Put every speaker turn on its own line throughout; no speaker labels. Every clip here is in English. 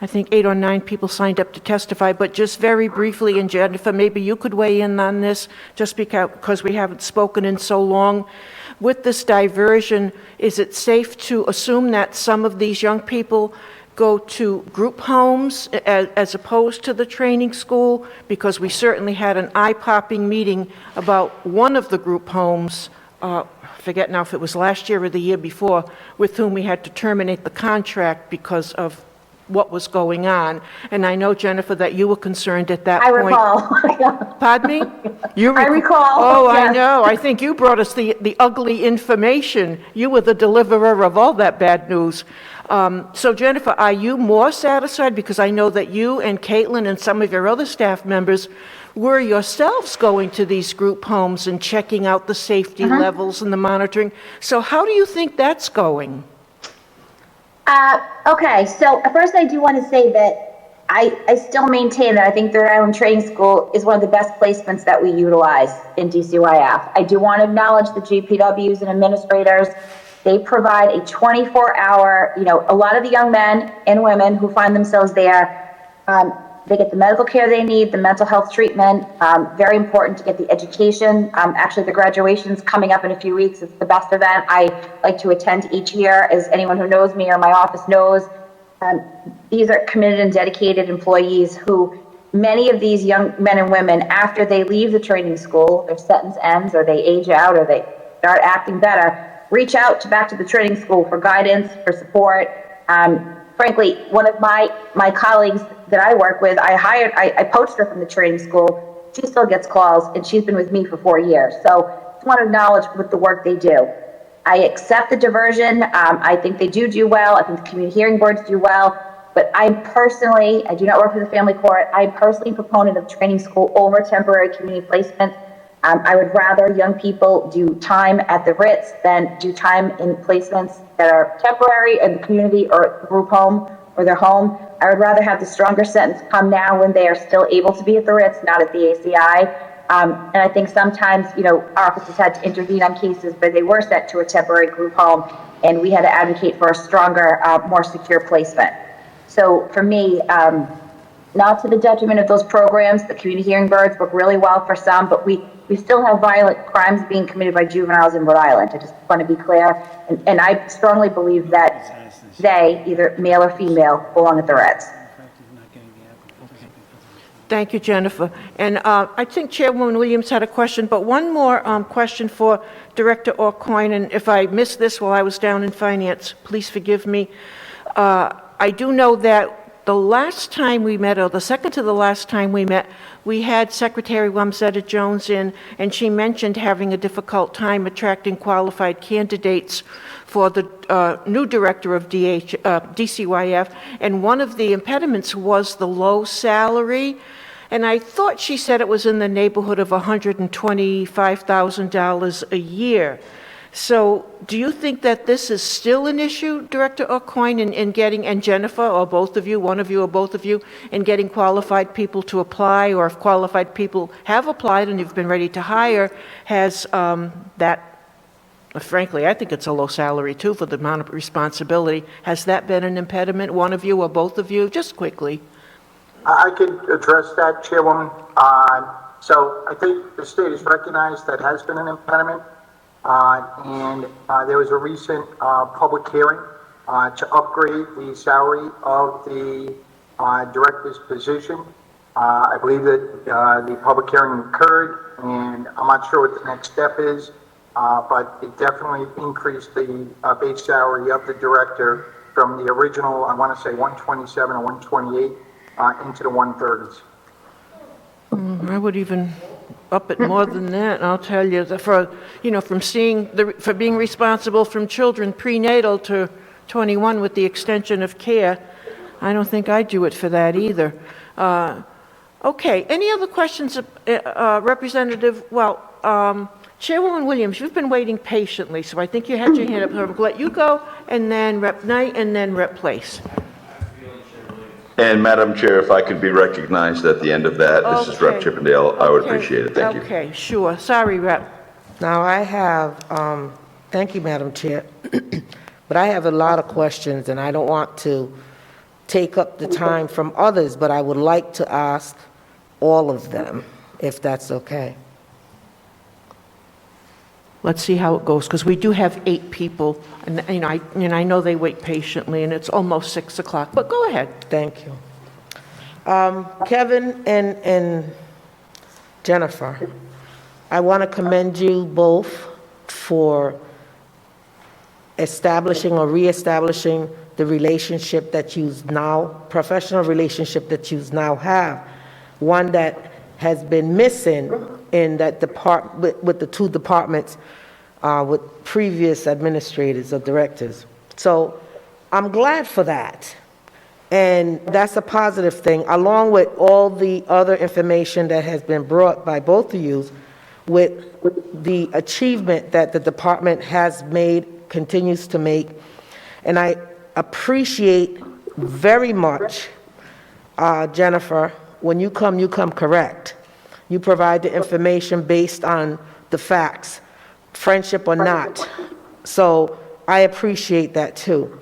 I think 8 or 9 people signed up to testify, but just very briefly, and Jennifer, maybe you could weigh in on this, just because we haven't spoken in so long. With this diversion, is it safe to assume that some of these young people go to group homes as opposed to the training school? Because we certainly had an eye-popping meeting about one of the group homes, I forget now if it was last year or the year before, with whom we had to terminate the contract because of what was going on. And I know, Jennifer, that you were concerned at that point.
I recall.
Pardon me?
I recall.
Oh,
yes.
I know. I think you brought us the ugly information. You were the deliverer of all that bad news. So, Jennifer, are you more satisfied? Because I know that you and Caitlin and some of your other staff members were yourselves going to these group homes and checking out the safety levels and the monitoring. So how do you think that's going?
Okay, so first I do want to say that I still maintain that I think the Rhode Island Training School is one of the best placements that we utilize in DCYF. I do want to acknowledge the GPWs and administrators. They provide a 24-hour, a lot of the young men and women who find themselves there, they get the medical care they need, the mental health treatment, very important to get the education. Actually, the graduation's coming up in a few weeks. It's the best event I like to attend each year, as anyone who knows me or my office knows. These are committed and dedicated employees who, many of these young men and women, after they leave the training school, their sentence ends or they age out or they start acting better, reach out back to the training school for guidance, for support. Frankly, one of my colleagues that I work with, I poached her from the training school. She still gets calls, and she's been with me for 4 years. So I just want to acknowledge with the work they do. I accept the diversion. I think they do well. I think the community hearing boards do well. But I do not work for the family court. I'm personally a proponent of training school over temporary community placement. I would rather young people do time at the RITS than do time in placements that are temporary in the community or group home or their home. I would rather have the stronger sentence come now when they are still able to be at the RITS, not at the ACI. And I think sometimes, our offices had to intervene on cases where they were sent to a temporary group home, and we had to advocate for a stronger, more secure placement. So for me, not to the detriment of those programs, the community hearing boards work really well for some, but we still have violent crimes being committed by juveniles in Rhode Island. I just want to be clear. And I strongly believe that they, either male or female, belong at the RITS.
Thank you, Jennifer. And I think Chairwoman Williams had a question, but one more question for Director Aucoin. And if I missed this while I was down in finance, please forgive me. I do know that the last time we met, or the second to the last time we met, we had Secretary Wamsetta Jones in, and she mentioned having a difficult time attracting qualified candidates for the new director of DCYF, and one of the impediments was the low salary. And I thought she said it was in the neighborhood of $125,000 a year. So do you think that this is still an issue, Director Aucoin, in getting, and Jennifer, or both of you, one of you or both of you, in getting qualified people to apply, or if qualified people have applied and you've been ready to hire, has that, frankly, I think it's a low salary too for the amount of responsibility. Has that been an impediment, one of you or both of you? Just quickly.
I could address that, Chairwoman. So I think the state has recognized that has been an impediment. And there was a recent public hearing to upgrade the salary of the director's position. I believe that the public hearing occurred, and I'm not sure what the next step is, but it definitely increased the base salary of the director from the original, I want to say 127 or 128 into the 130s.
I would even up it more than that. I'll tell you, for being responsible from children prenatal to 21 with the extension of care, I don't think I'd do it for that either. Okay, any other questions, Representative? Well, Chairwoman Williams, you've been waiting patiently, so I think you had your hand up. So I'll let you go, and then Rep Knight, and then Rep Place.
And Madam Chair, if I could be recognized at the end of that, this is Rep Chippendale, I would appreciate it. Thank you.
Okay, sure. Sorry, Rep.
Now I have, thank you, Madam Chair, but I have a lot of questions, and I don't want to take up the time from others, but I would like to ask all of them, if that's okay.
Let's see how it goes, because we do have 8 people, and I know they wait patiently, and it's almost 6 o'clock, but go ahead.
Thank you. Kevin and Jennifer, I want to commend you both for establishing or reestablishing the relationship that you now, professional relationship that you now have, one that has been missing in that with the 2 departments, with previous administrators or directors. So I'm glad for that. And that's a positive thing, along with all the other information that has been brought by both of you with the achievement that the department has made, continues to make. And I appreciate very much, Jennifer, when you come correct. You provide the information based on the facts, friendship or not. So I appreciate that too.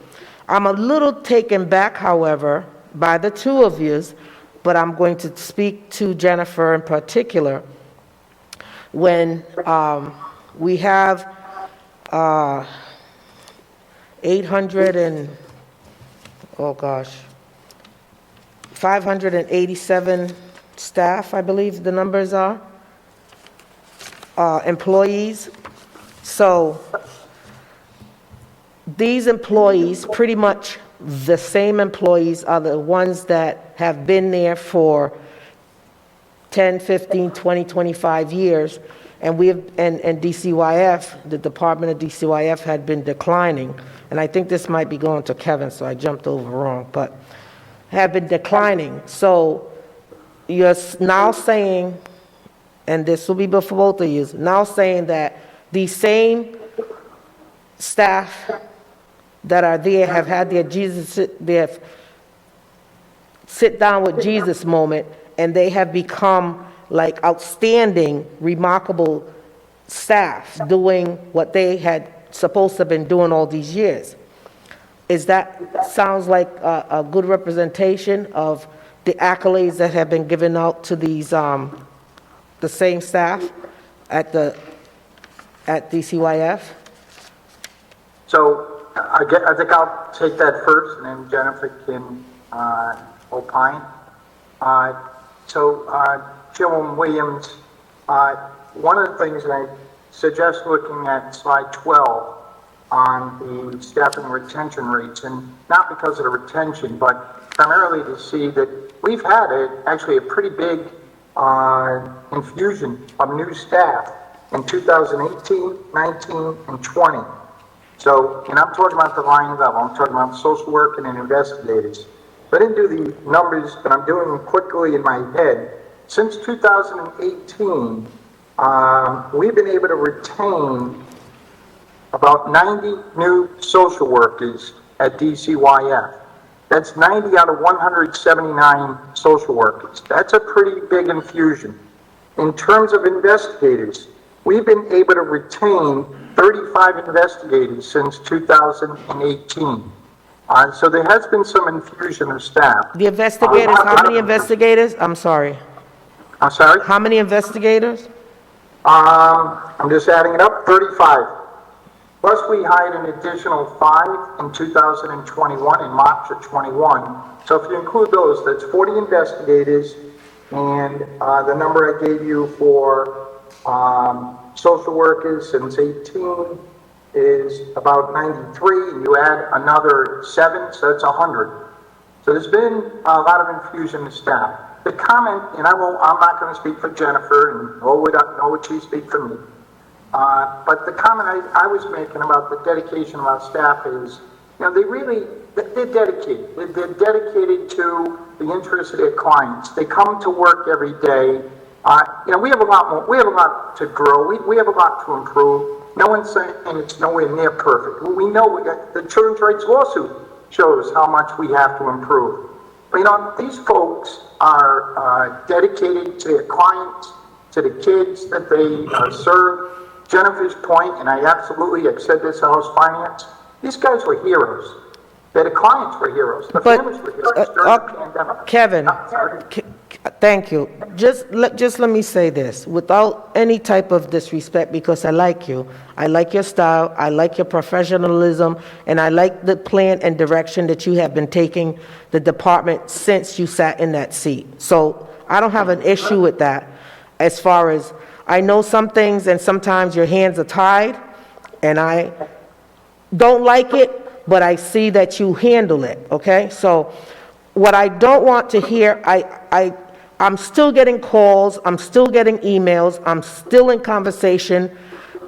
I'm a little taken back, however, by the 2 of you, but I'm going to speak to Jennifer in particular. When we have 587 staff, I believe the numbers are, employees. So these employees, pretty much the same employees, are the ones that have been there for 10, 15, 20, 25 years. And and DCYF, the Department of DCYF had been declining. And I think this might be going to Kevin, so I jumped over wrong, but have been declining. So you're now saying, and this will be before both of you, now saying that these same staff that are there have had their sit down with Jesus moment, and they have become like outstanding, remarkable staff doing what they had supposed to have been doing all these years. Sounds like a good representation of the accolades that have been given out to these, the same staff at DCYF?
So I think I'll take that first, and then Jennifer can opine. Chairwoman Williams, one of the things that I suggest looking at slide 12 on the staffing retention rates, and not because of the retention, but primarily to see that we've had actually a pretty big infusion of new staff in 2018, 19, and 20. So, and I'm talking about the line level, I'm talking about social work and investigators. So I didn't do the numbers, but I'm doing them quickly in my head. Since 2018, we've been able to retain about 90 new social workers at DCYF. That's 90 out of 179 social workers. That's a pretty big infusion. In terms of investigators, we've been able to retain 35 investigators since 2018. So there has been some infusion of staff.
The investigators, how many investigators? I'm sorry.
I'm sorry?
How many investigators?
I'm just adding it up, 35. Plus we hired an additional 5 in 2021, in March of 21. So if you include those, that's 40 investigators, and the number I gave you for social workers since 18 is about 93, and you add another 7, so that's 100. So there's been a lot of infusion of staff. The comment, and I'm not going to speak for Jennifer, and nor would she speak for me, but the comment I was making about the dedication of our staff is, they're dedicated. They're dedicated to the interests of their clients. They come to work every day. We have a lot to grow. We have a lot to improve. No one's saying it's nowhere near perfect. We know the children's rights lawsuit shows how much we have to improve. But these folks are dedicated to their clients, to the kids that they serve. Jennifer's point, and I absolutely have said this in House Finance, these guys were heroes. that the clients were heroes, the
But,
families were heroes during the pandemic.
Kevin, thank you. Just let me say this, without any type of disrespect, because I like you. I like your style, I like your professionalism, and I like the plan and direction that you have been taking the department since you sat in that seat. So I don't have an issue with that. As far as, I know some things and sometimes your hands are tied, and I don't like it, but I see that you handle it, okay? So what I don't want to hear, I'm still getting calls, I'm still getting emails, I'm still in conversation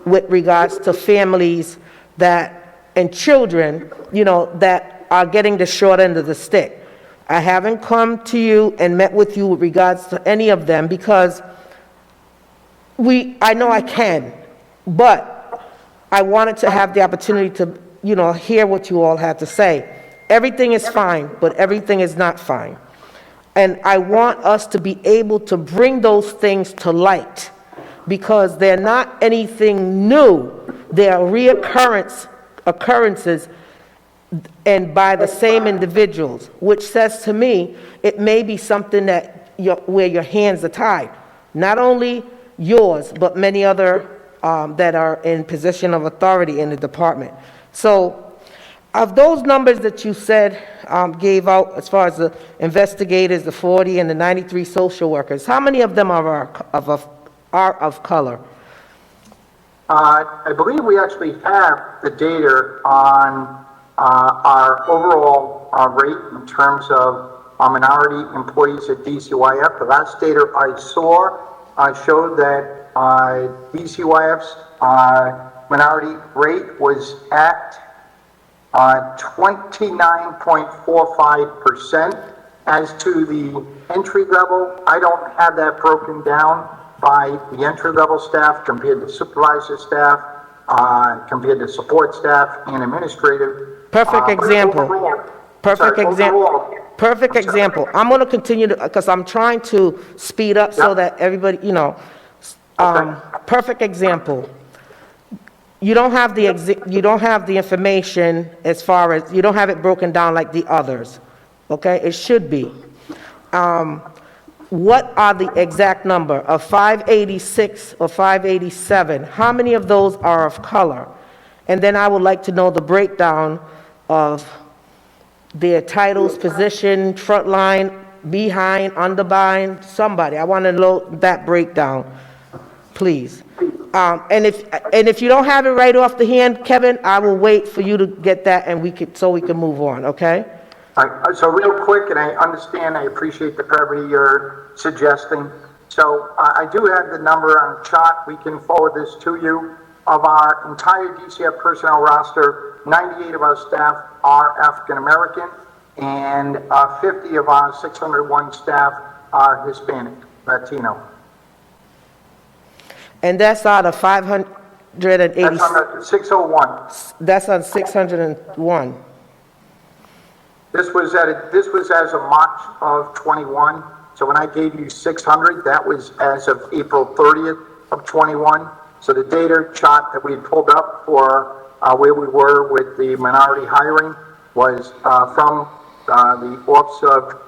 with regards to families and children, that are getting the short end of the stick. I haven't come to you and met with you with regards to any of them because I know I can, but I wanted to have the opportunity to hear what you all had to say. Everything is fine, but everything is not fine. And I want us to be able to bring those things to light because they're not anything new. They are occurrences and by the same individuals, which says to me, it may be something that where your hands are tied. Not only yours, but many other that are in position of authority in the department. So, of those numbers that you said, gave out as far as the investigators, the 40 and the 93 social workers, how many of them are of color?
I believe we actually have the data on our overall rate in terms of minority employees at DCYF. The last data I saw showed that DCYF's minority rate was at 29.45%. As to the entry level, I don't have that broken down by the entry level staff compared to supervisor staff, compared to support staff and administrative.
Perfect example. Perfect example. I'm going to continue because I'm trying to speed up so that everybody, perfect example. You don't have the information as far as, you don't have it broken down like the others, okay? It should be. What are the exact number of 586 or 587? How many of those are of color? And then I would like to know the breakdown of their titles, position, front line, behind, underbind, somebody. I want to know that breakdown, please. And if you don't have it right off the hand, Kevin, I will wait for you to get that and we can move on, okay?
All right, so real quick, and I understand, I appreciate the brevity you're suggesting. So I do have the number on the chart. We can forward this to you. Of our entire DCF personnel roster, 98 of our staff are African American, and 50 of our 601 staff are Hispanic, Latino.
And that's out of 580.
That's on the 601.
That's on 601.
This was as of March of 21. So when I gave you 600, that was as of April 30th of 21. So the data chart that we had pulled up for where we were with the minority hiring was from the Office of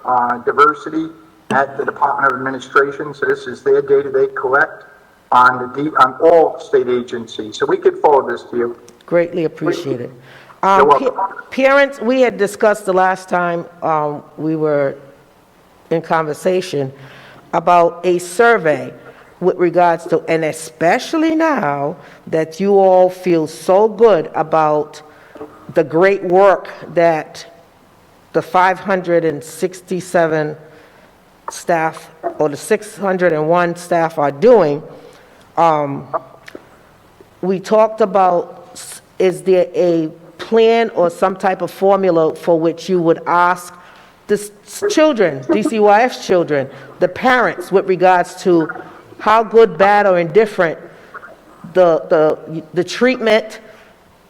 Diversity at the Department of Administration. So this is their data they collect on all state agencies. So we could forward this to you.
Greatly appreciate it.
You're welcome.
Parents, we had discussed the last time we were in conversation about a survey with regards to, and especially now that you all feel so good about the great work that the 567 staff or the 601 staff are doing. We talked about, is there a plan or some type of formula for which you would ask the children, DCYF's children, the parents, with regards to how good, bad, or indifferent the treatment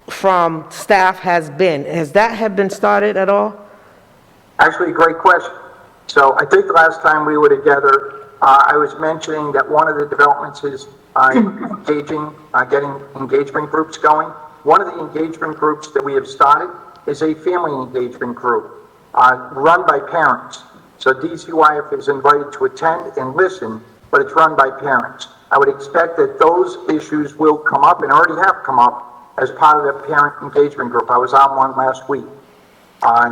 from staff has been? Has that been started at all?
Actually, great question. So I think the last time we were together, I was mentioning that one of the developments is getting engagement groups going. One of the engagement groups that we have started is a family engagement group run by parents. So DCYF is invited to attend and listen, but it's run by parents. I would expect that those issues will come up and already have come up as part of the parent engagement group. I was on one last week.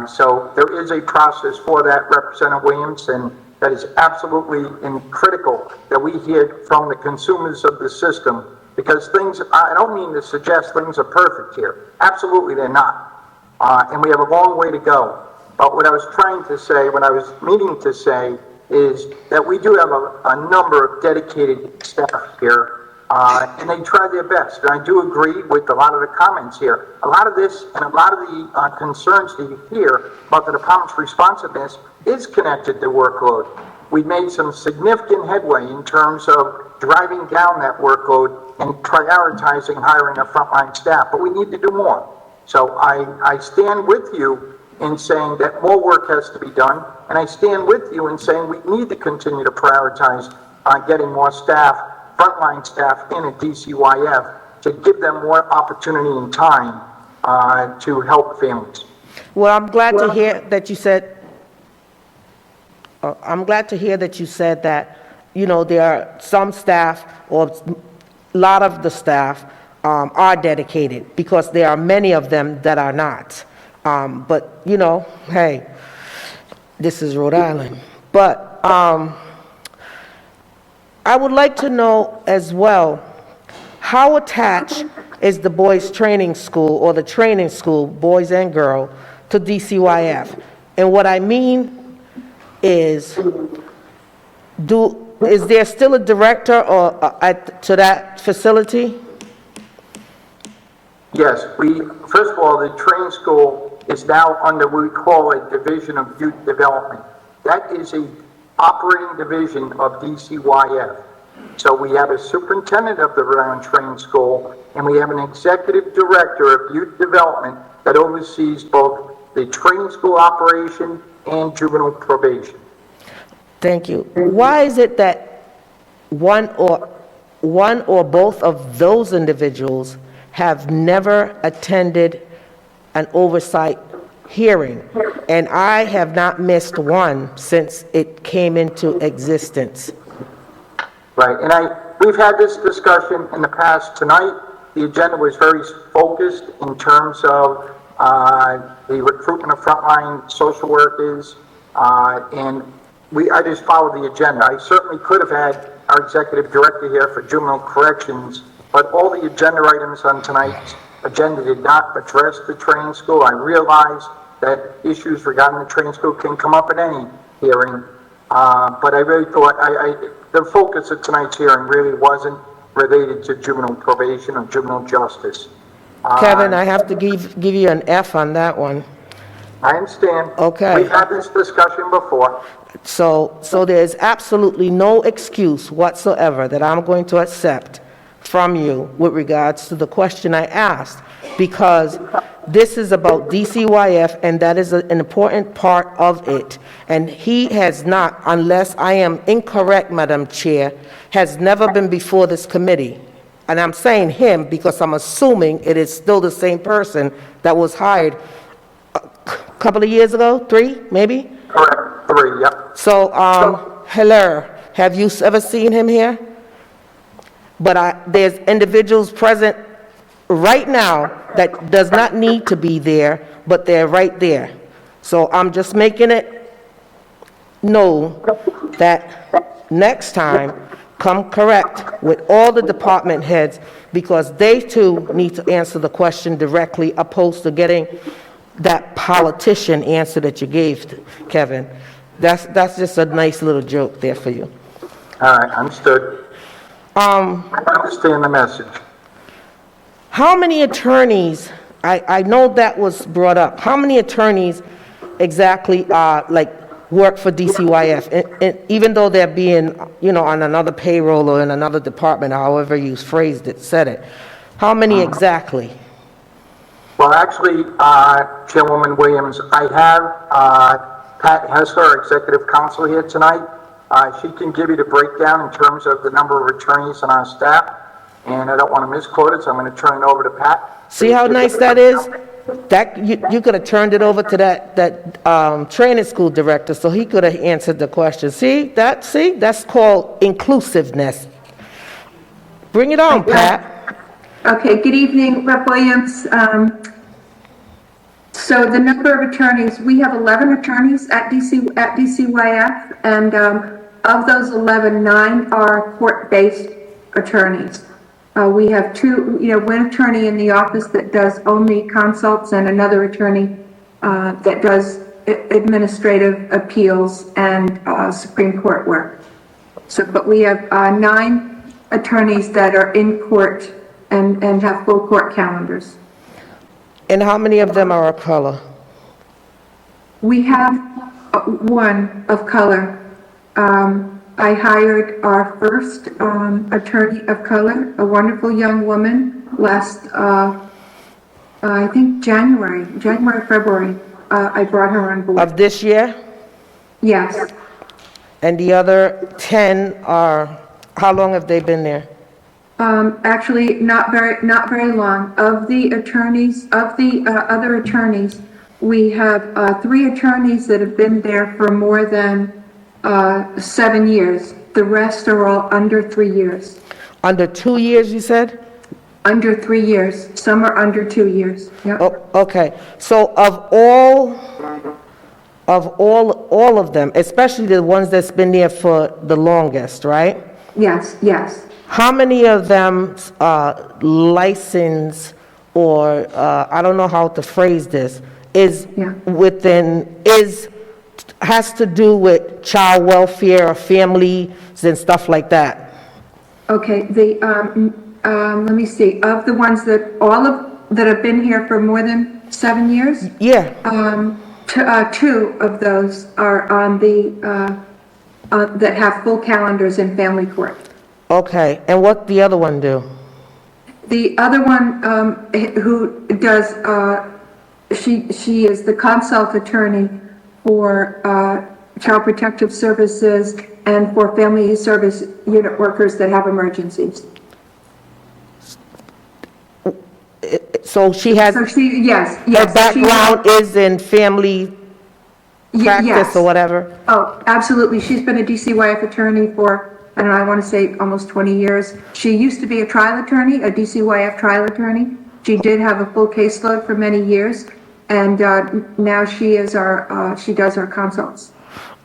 So there is a process for that, Representative Williams, and that is absolutely critical that we hear from the consumers of the system, because things, I don't mean to suggest things are perfect here. Absolutely they're not. And we have a long way to go. But what I was trying to say, what I was meaning to say, is that we do have a number of dedicated staff here, and they try their best. And I do agree with a lot of the comments here. A lot of this and a lot of the concerns that you hear about the department's responsiveness is connected to workload. We've made some significant headway in terms of driving down that workload and prioritizing hiring of frontline staff, but we need to do more. So I stand with you in saying that more work has to be done, and I stand with you in saying we need to continue to prioritize getting more staff, frontline staff in at DCYF to give them more opportunity and time to help families.
Well, I'm glad to hear that you said, that, you know, there are some staff, or a lot of the staff are dedicated, because there are many of them that are not. But, you know, hey, this is Rhode Island. But I would like to know as well, how attached is the boys' training school, or the training school, boys and girls, to DCYF? And what I mean is, is there still a director or to that facility?
Yes, first of all, the training school is now under what we call a division of youth development. That is a operating division of DCYF. So we have a superintendent of the Rhode Island Training School, and we have an executive director of youth development that oversees both the training school operation and juvenile probation.
Thank you. Why is it that one or both of those individuals have never attended an oversight hearing? And I have not missed one since it came into existence.
Right, and we've had this discussion in the past. Tonight, the agenda was very focused in terms of the recruitment of frontline social workers, and I just followed the agenda. I certainly could have had our executive director here for juvenile corrections, but all the agenda items on tonight's agenda did not address the training school. I realize that issues regarding the training school can come up at any hearing, but I really thought the focus of tonight's hearing really wasn't related to juvenile probation or juvenile justice.
Kevin, I have to give you an F on that one.
I understand.
Okay.
We've had this discussion before.
So there's absolutely no excuse whatsoever that I'm going to accept from you with regards to the question I asked, because this is about DCYF, and that is an important part of it. And he has not, unless I am incorrect, Madam Chair, has never been before this committee. And I'm saying him because I'm assuming it is still the same person that was hired a couple of years ago, 3, maybe?
Correct, 3, yep.
So, Hilaire, have you ever seen him here? But there's individuals present right now that does not need to be there, but they're right there. So I'm just making it known that next time, come correct with all the department heads, because they too need to answer the question directly, opposed to getting that politician answer that you gave, Kevin. That's just a nice little joke there for you.
All right, understood. I understand the message.
How many attorneys, I know that was brought up, how many attorneys exactly work for DCYF, and even though they're being, on another payroll or in another department, however you said it, how many exactly?
Well, actually, Chairwoman Williams, I have Pat Hessler, our executive counsel, here tonight. She can give you the breakdown in terms of the number of attorneys on our staff, and I don't want to misquote it, so I'm going to turn it over to Pat.
See how nice that is? That, you could have turned it over to that training school director, so he could have answered the question. See, that's called inclusiveness. Bring it on, Pat.
Okay, good evening, Rep. Williams. So the number of attorneys, we have 11 attorneys at DCYF, and of those 11, 9 are court-based attorneys. We have one attorney in the office that does only consults and another attorney that does administrative appeals and Supreme Court work. So, but we have 9 attorneys that are in court and have full court calendars.
And how many of them are of color?
We have one of color. I hired our first attorney of color, a wonderful young woman, last, I think January, February, I brought her on board.
Of this year?
Yes.
And the other 10 are, how long have they been there?
Actually, not very long. Of the attorneys, of the other attorneys, we have 3 attorneys that have been there for more than 7 years. The rest are all under 3 years.
Under 2 years, you said?
Under 3 years. Some are under 2 years. Yep.
Oh, okay. So of all of them, especially the ones that's been there for the longest, right?
Yes, yes.
How many of them license, or I don't know how to phrase this, has to do with child welfare or families and stuff like that?
Okay, let me see. Of the ones that have been here for more than 7 years?
Yeah.
2 of those are on the that have full calendars in family court.
Okay, and what the other one do?
The other one who does, she is the consult attorney for Child Protective Services and for Family Service Unit workers that have emergencies.
So she has,
Yes.
her background is in family practice
yes.
or whatever?
Oh, absolutely. She's been a DCYF attorney for, I don't know, I want to say almost 20 years. She used to be a trial attorney, a DCYF trial attorney. She did have a full caseload for many years, and now she does our consults.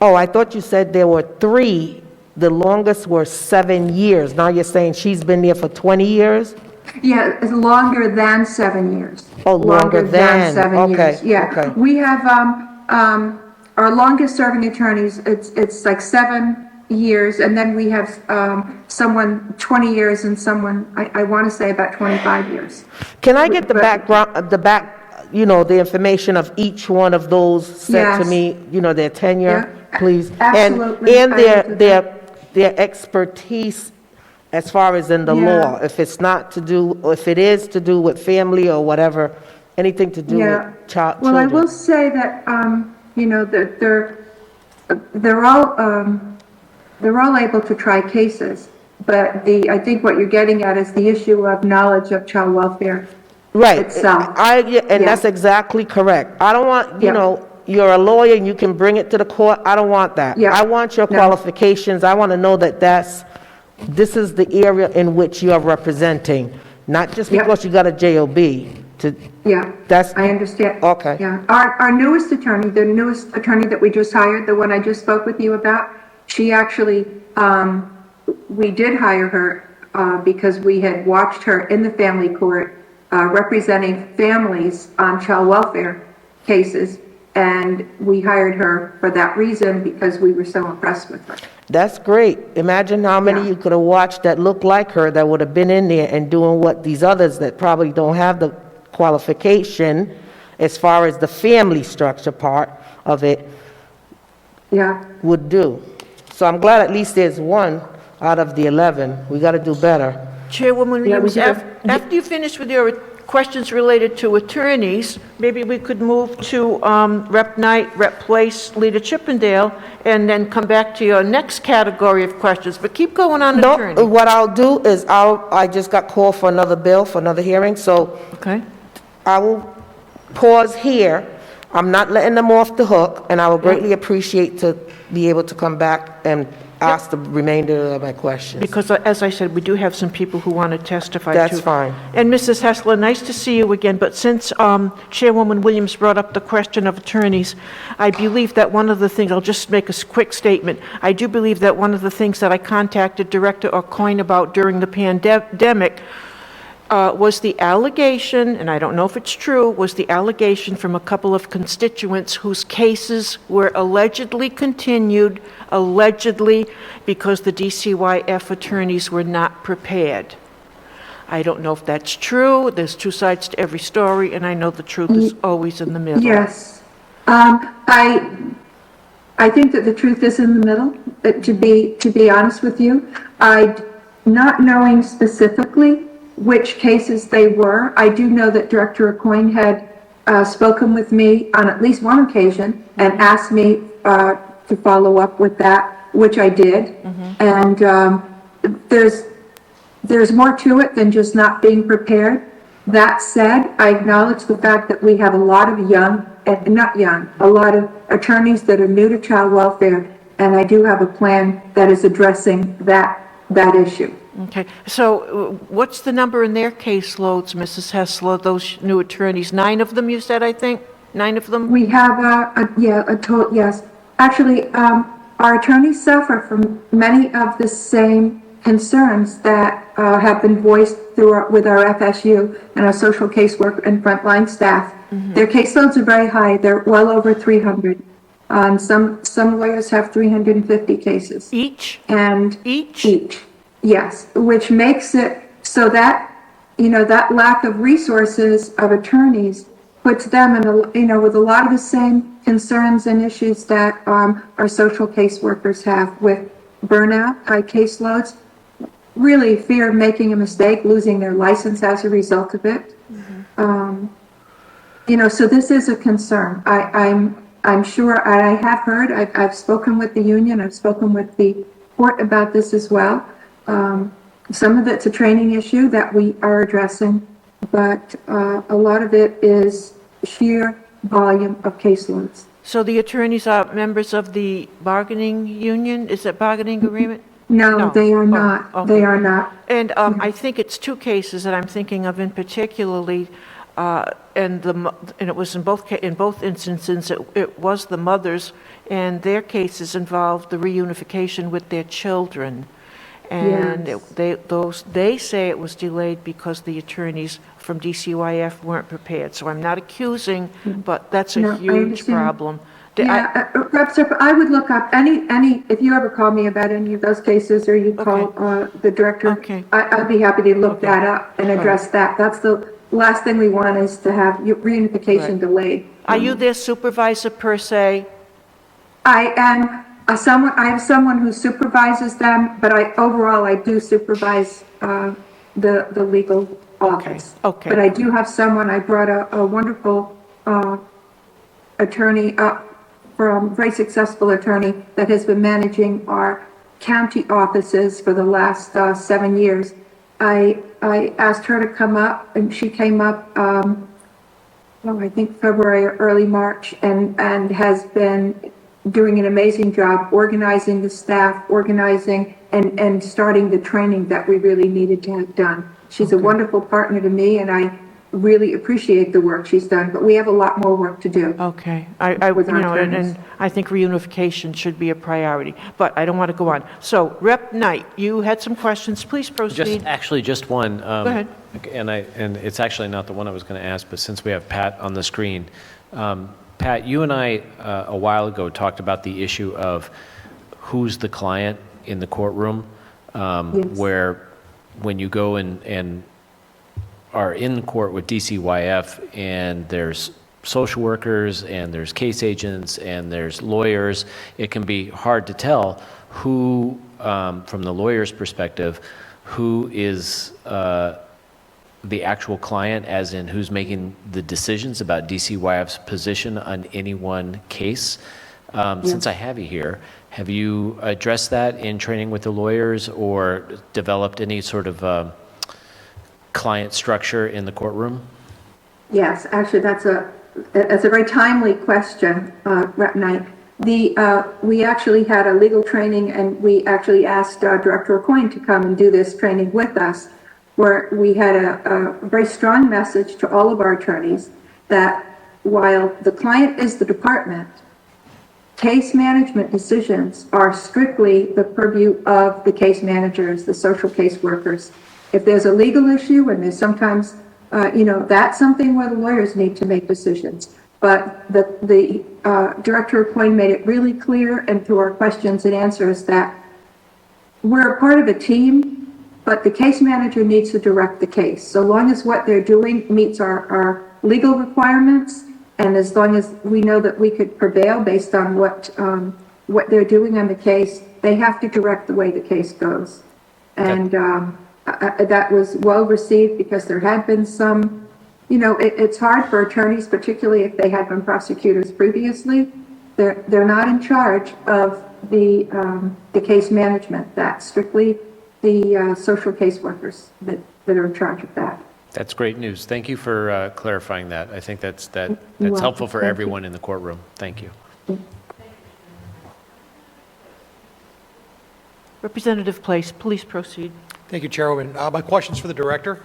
Oh, I thought you said there were 3. The longest were 7 years. Now you're saying she's been there for 20 years?
Yeah, it's longer than 7 years.
Oh, longer than.
7
Okay,
years. Yeah.
okay.
We have our longest serving attorneys. It's like 7 years, and then we have someone 20 years and someone I want to say about 25 years.
Can I get the background, the information of each one of those sent to
Yes.
me, their tenure,
Yeah,
please?
absolutely.
And
I will do
their expertise as far as in the
Yeah.
law, if it is to do with family or whatever, anything to do
Yeah.
with children.
Well, I will say that that they're all able to try cases, but I think what you're getting at is the issue of knowledge of child welfare.
Right.
itself.
Yeah.
Yeah.
That's exactly correct. I don't want,
Yeah.
you're a lawyer and you can bring it to the court. I don't want that.
Yeah.
I want your
No.
qualifications. I want to know that this is the area in which you're representing, not just
Yeah.
because you got a JOB.
Yeah, I understand.
Okay.
Yeah, our newest attorney, the newest attorney that we just hired, the one I just spoke with you about, she actually, we did hire her because we had watched her in the family court representing families on child welfare cases, and we hired her for that reason because we were so impressed with her.
That's great. Imagine how many
Yeah.
you could have watched that looked like her that would have been in there and doing what these others that probably don't have the qualification as far as the family structure part of it
Yeah,
would do. So I'm glad at least there's one out of the 11. We got to do better.
Chairwoman
Yeah, we
Williams,
do.
after you finish with your questions related to attorneys, maybe we could move to Rep. Knight, Rep. Place, Leader Chippendale, and then come back to your next category of questions. But keep going on,
No,
attorney.
what I'll do is I just got called for another bill, for another hearing, so
Okay.
I will pause here. I'm not letting them off the hook, and I would greatly appreciate to be able to come back and ask the remainder of my questions.
Because, as I said, we do have some people who want to testify, too.
That's fine.
And Mrs. Hessler, nice to see you again, but since Chairwoman Williams brought up the question of attorneys, I believe that one of the things, I'll just make a quick statement, I do believe that one of the things that I contacted Director Aucoin about during the pandemic was the allegation, and I don't know if it's true, was the allegation from a couple of constituents whose cases were allegedly continued, allegedly because the DCYF attorneys were not prepared. I don't know if that's true. There's two sides to every story, and I know the truth is always in the middle.
Yes. I think that the truth is in the middle, to be honest with you. Not knowing specifically which cases they were, I do know that Director Aucoin had spoken with me on at least one occasion and asked me to follow up with that, which I did. And there's more to it than just not being prepared. That said, I acknowledge the fact that we have a lot of a lot of attorneys that are new to child welfare, and I do have a plan that is addressing that issue.
Okay, so what's the number in their caseloads, Mrs. Hessler, those new attorneys? 9 of them, you said, I think? 9 of them?
We have a total, yes. Actually, our attorneys suffer from many of the same concerns that have been voiced with our FSU and our social casework and frontline staff. Their caseloads are very high. They're well over 300. Some lawyers have 350 cases.
Each?
And
Each?
Yes, which makes it so that, that lack of resources of attorneys puts them in with a lot of the same concerns and issues that our social caseworkers have with burnout, high caseloads, really fear of making a mistake, losing their license as a result of it. So this is a concern. I'm sure, I have heard, I've spoken with the union, I've spoken with the court about this as well. Some of it's a training issue that we are addressing, but a lot of it is sheer volume of caseloads.
So the attorneys are members of the bargaining union? Is it bargaining agreement?
No, they are not.
Okay.
They are not.
And I think it's 2 cases that I'm thinking of in particularly, and it was in both instances, it was the mothers, and their cases involved the reunification with their children. And
Yes.
they say it was delayed because the attorneys from DCYF weren't prepared. So I'm not accusing, but that's
No,
a
I
huge
understand.
problem.
I would look up any, if you ever call me about any of those cases or you call the director,
Okay.
I'd be happy to look that up and address that. That's the last thing we want is to have reunification delayed.
Are you their supervisor per se?
I am I have someone who supervises them, but overall I do supervise the legal office.
Okay.
But I do have someone, I brought a wonderful attorney up very successful attorney that has been managing our county offices for the last 7 years. I asked her to come up, and she came up, I think February or early March, and has been doing an amazing job organizing the staff, organizing and starting the training that we really needed to have done. She's a wonderful partner to me, and I really appreciate the work she's done, but we have a lot more work to do.
Okay.
With our attorneys.
And I think reunification should be a priority, but I don't want to go on. So Rep. Knight, you had some questions. Please proceed.
Just one.
Go ahead.
And it's actually not the one I was going to ask, but since we have Pat on the screen, Pat, you and I a while ago talked about the issue of who's the client in the courtroom,
Yes.
where when you go and are in court with DCYF and there's social workers and there's case agents and there's lawyers, it can be hard to tell who, from the lawyer's perspective, who is the actual client, as in who's making the decisions about DCYF's position on any one case. Since I have you here, have you addressed that in training with the lawyers or developed any sort of client structure in the courtroom?
Yes, actually, that's It's a very timely question, Rep. Knight. We actually had a legal training, and we actually asked Director Aucoin to come and do this training with us, where we had a very strong message to all of our attorneys that while the client is the department, case management decisions are strictly the purview of the case managers, the social case workers. If there's a legal issue, and there's sometimes, that's something where the lawyers need to make decisions. But the Director Aucoin made it really clear, and through our questions and answers, that we're a part of a team, but the case manager needs to direct the case. So long as what they're doing meets our legal requirements, and as long as we know that we could prevail based on what they're doing on the case, they have to direct the way the case goes. And that was well received, because there had been some, it's hard for attorneys, particularly if they had been prosecutors previously. They're not in charge of the case management. That's strictly the social case workers that are in charge of that.
That's great news. Thank you for clarifying that. I think that's
welcome.
helpful for
Thank
everyone
you.
in the courtroom. Thank you.
Representative Place, please proceed.
Thank you, Chairwoman. My question's for the director.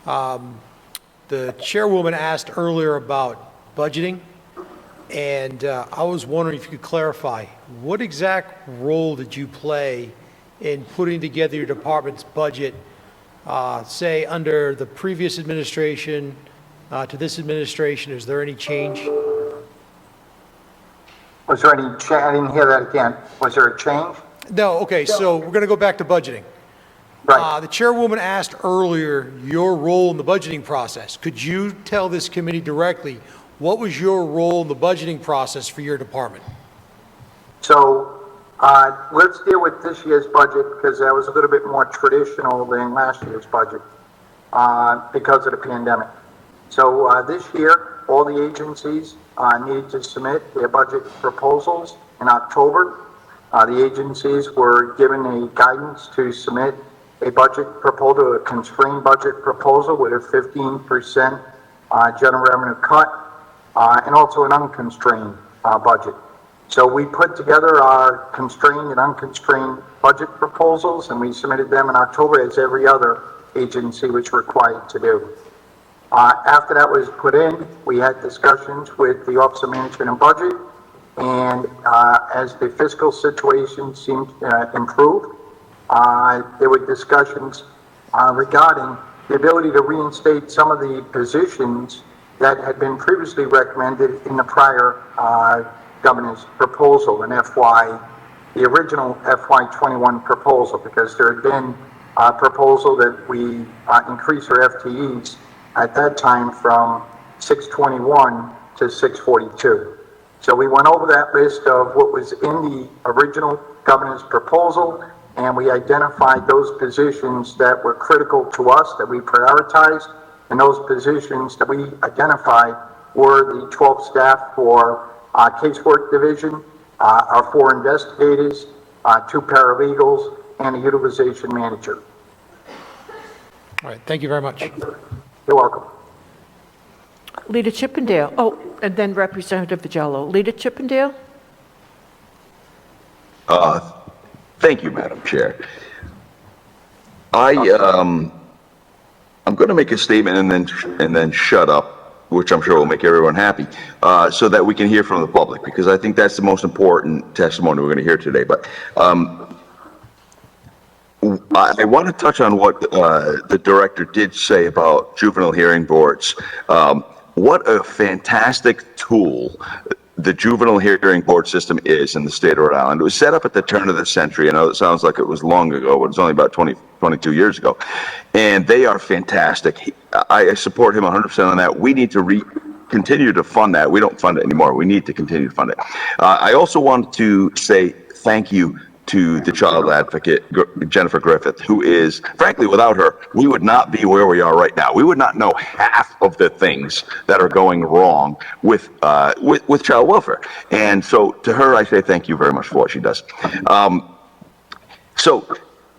The chairwoman asked earlier about budgeting, and I was wondering if you could clarify, what exact role did you play in putting together your department's budget, say under the previous administration to this administration? Is there any change?
Was there any I didn't hear that again. Was there a change?
No, okay, so we're going to go back to budgeting.
Right.
The chairwoman asked earlier your role in the budgeting process. Could you tell this committee directly, what was your role in the budgeting process for your department?
So let's deal with this year's budget, because that was a little bit more traditional than last year's budget because of the pandemic. So this year, all the agencies needed to submit their budget proposals in October. The agencies were given a guidance to submit a budget proposal, a constrained budget proposal with a 15% general revenue cut, and also an unconstrained budget. So we put together our constrained and unconstrained budget proposals, and we submitted them in October, as every other agency was required to do. After that was put in, we had discussions with the Office of Management and Budget, and as the fiscal situation seemed to improve, there were discussions regarding the ability to reinstate some of the positions that had been previously recommended in the prior governor's proposal in the original FY21 proposal, because there had been a proposal that we increase our FTEs at that time from 621 to 642. So we went over that list of what was in the original governor's proposal, and we identified those positions that were critical to us, that we prioritized, and those positions that we identified were the 12 staff for casework division, our 4 investigators, 2 paralegals, and a utilization manager.
All right, thank you very much.
You're welcome.
Leader Chippendale. Oh, and then Representative Vigello. Leader Chippendale?
Thank you, Madam Chair. I'm going to make a statement and then shut up, which I'm sure will make everyone happy, so that we can hear from the public, because I think that's the most important testimony we're going to hear today. But I want to touch on what the director did say about juvenile hearing boards. What a fantastic tool the juvenile hearing board system is in the state of Rhode Island. It was set up at the turn of the century. I know it sounds like it was long ago, but it's only about 22 years ago. And they are fantastic. I support him 100% on that. We need to continue to fund that. We don't fund it anymore. We need to continue to fund it. I also want to say thank you to the child advocate, Jennifer Griffith, who is, frankly, without her, we would not be where we are right now. We would not know half of the things that are going wrong with child welfare. And so to her, I say thank you very much for what she does. So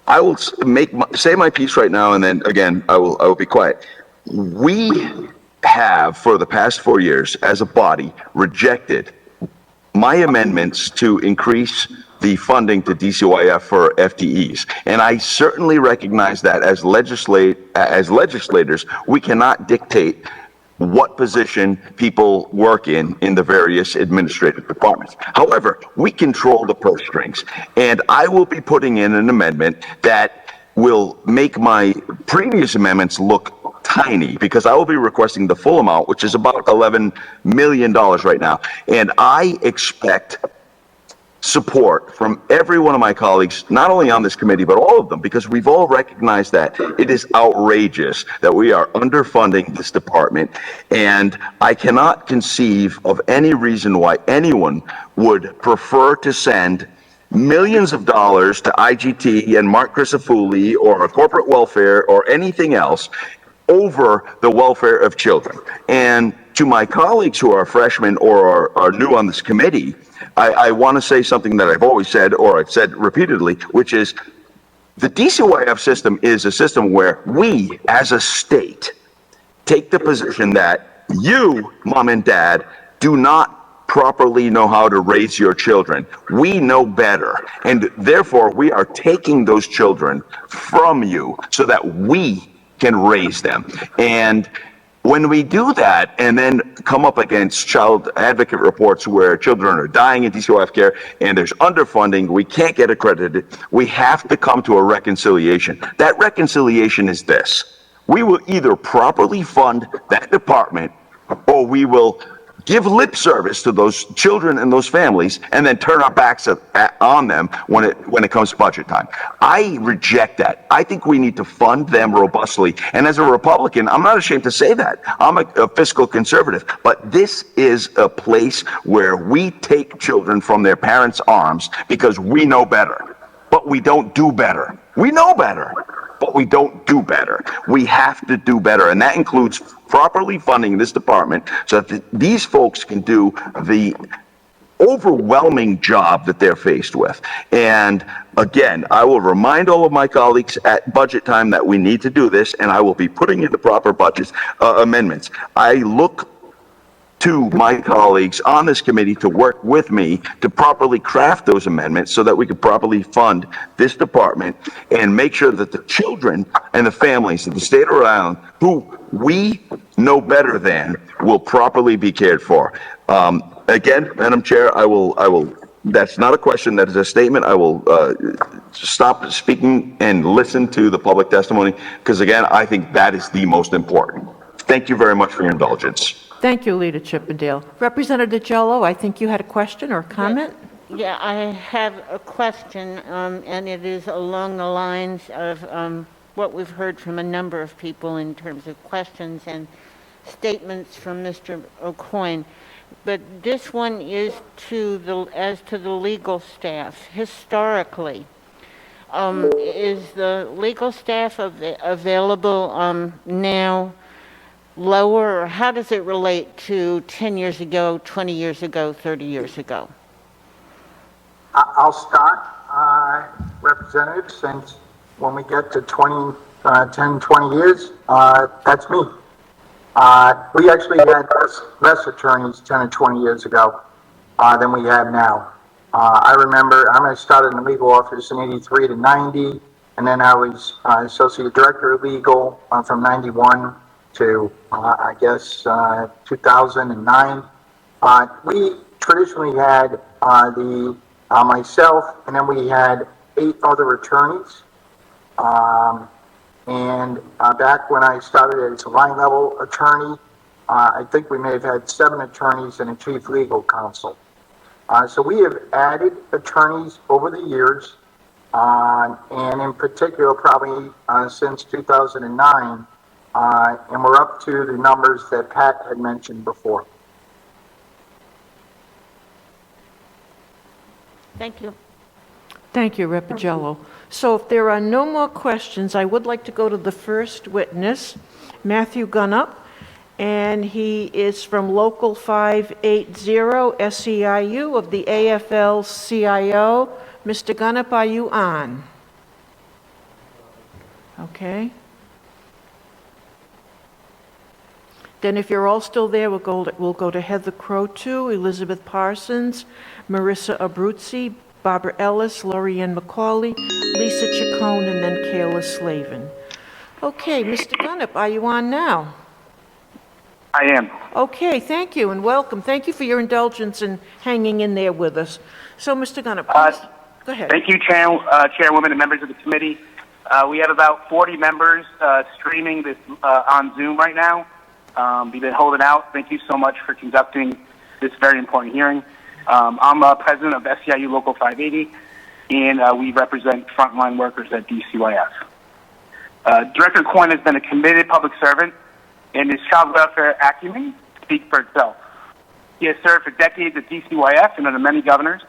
I will say my piece right now, and then again, I will be quiet. We have, for the past 4 years, as a body, rejected my amendments to increase the funding to DCYF for FTEs. And I certainly recognize that as legislators, we cannot dictate what position people work in the various administrative departments. However, we control the purse strings, and I will be putting in an amendment that will make my previous amendments look tiny, because I will be requesting the full amount, which is about $11 million right now. And I expect support from every one of my colleagues, not only on this committee, but all of them, because we've all recognized that it is outrageous that we are underfunding this department. And I cannot conceive of any reason why anyone would prefer to send millions of dollars to IGT and Mark Crisafulli or corporate welfare or anything else over the welfare of children. And to my colleagues who are freshmen or are new on this committee, I want to say something that I've always said, or I've said repeatedly, which is the DCYF system is a system where we, as a state, take the position that you, mom and dad, do not properly know how to raise your children. We know better. And therefore, we are taking those children from you so that we can raise them. And when we do that and then come up against child advocate reports where children are dying in DCYF care and there's underfunding, we can't get accredited, we have to come to a reconciliation. That reconciliation is this: we will either properly fund that department, or we will give lip service to those children and those families and then turn our backs on them when it comes to budget time. I reject that. I think we need to fund them robustly. And as a Republican, I'm not ashamed to say that. I'm a fiscal conservative. But this is a place where we take children from their parents' arms because we know better. But we don't do better. We know better, but we don't do better. We have to do better, and that includes properly funding this department so that these folks can do the overwhelming job that they're faced with. And again, I will remind all of my colleagues at budget time that we need to do this, and I will be putting in the proper budget amendments. I look to my colleagues on this committee to work with me to properly craft those amendments so that we can properly fund this department and make sure that the children and the families of the state of Rhode Island, who we know better than, will properly be cared for. Again, Madam Chair, I will, that's not a question, that is a statement. I will stop speaking and listen to the public testimony, because again, I think that is the most important. Thank you very much for your indulgence.
Thank you, Leader Chippendale. Representative Jello, I think you had a question or a comment?
Yeah, I have a question, and it is along the lines of what we've heard from a number of people in terms of questions and statements from Mr. Aucoin. But this one is as to the legal staff. Historically, is the legal staff available now lower, or how does it relate to 10 years ago, 20 years ago, 30 years ago?
I'll start, Representative, since when we get to 10, 20 years, that's me. We actually had less attorneys 10 or 20 years ago than we have now. I remember I started in the legal office in 83 to 90, and then I was associate director of legal from 91 to, 2009. We traditionally had myself, and then we had 8 other attorneys. Back when I started as a line level attorney, I think we may have had 7 attorneys and a chief legal counsel. So we have added attorneys over the years, and in particular probably since 2009, and we're up to the numbers that Pat had mentioned before.
Thank you.
Thank you, Rep. Jello. So if there are no more questions, I would like to go to the first witness, Matthew Gunnup, and he is from Local 580 SEIU of the AFL-CIO. Mr. Gunnup, are you on? Okay. Then if you're all still there, we'll go to Heather Crowe 2, Elizabeth Parsons, Marissa Abruzzi, Barbara Ellis, Lorianne McCauley, Lisa Chacon, and then Kayla Slavin. Okay, Mr. Gunnip, are you on now?
I am.
Okay, thank you and welcome. Thank you for your indulgence in hanging in there with us. So, Mr. Gunnip, please, go ahead.
Thank you, Chairwoman and members of the committee. We have about 40 members streaming this on Zoom right now. We've been holding out. Thank you so much for conducting this very important hearing. I'm president of SEIU Local 580, and we represent frontline workers at DCYF. Director Aucoin has been a committed public servant, and his child welfare acumen speaks for itself. He has served for decades at DCYF and under many governors.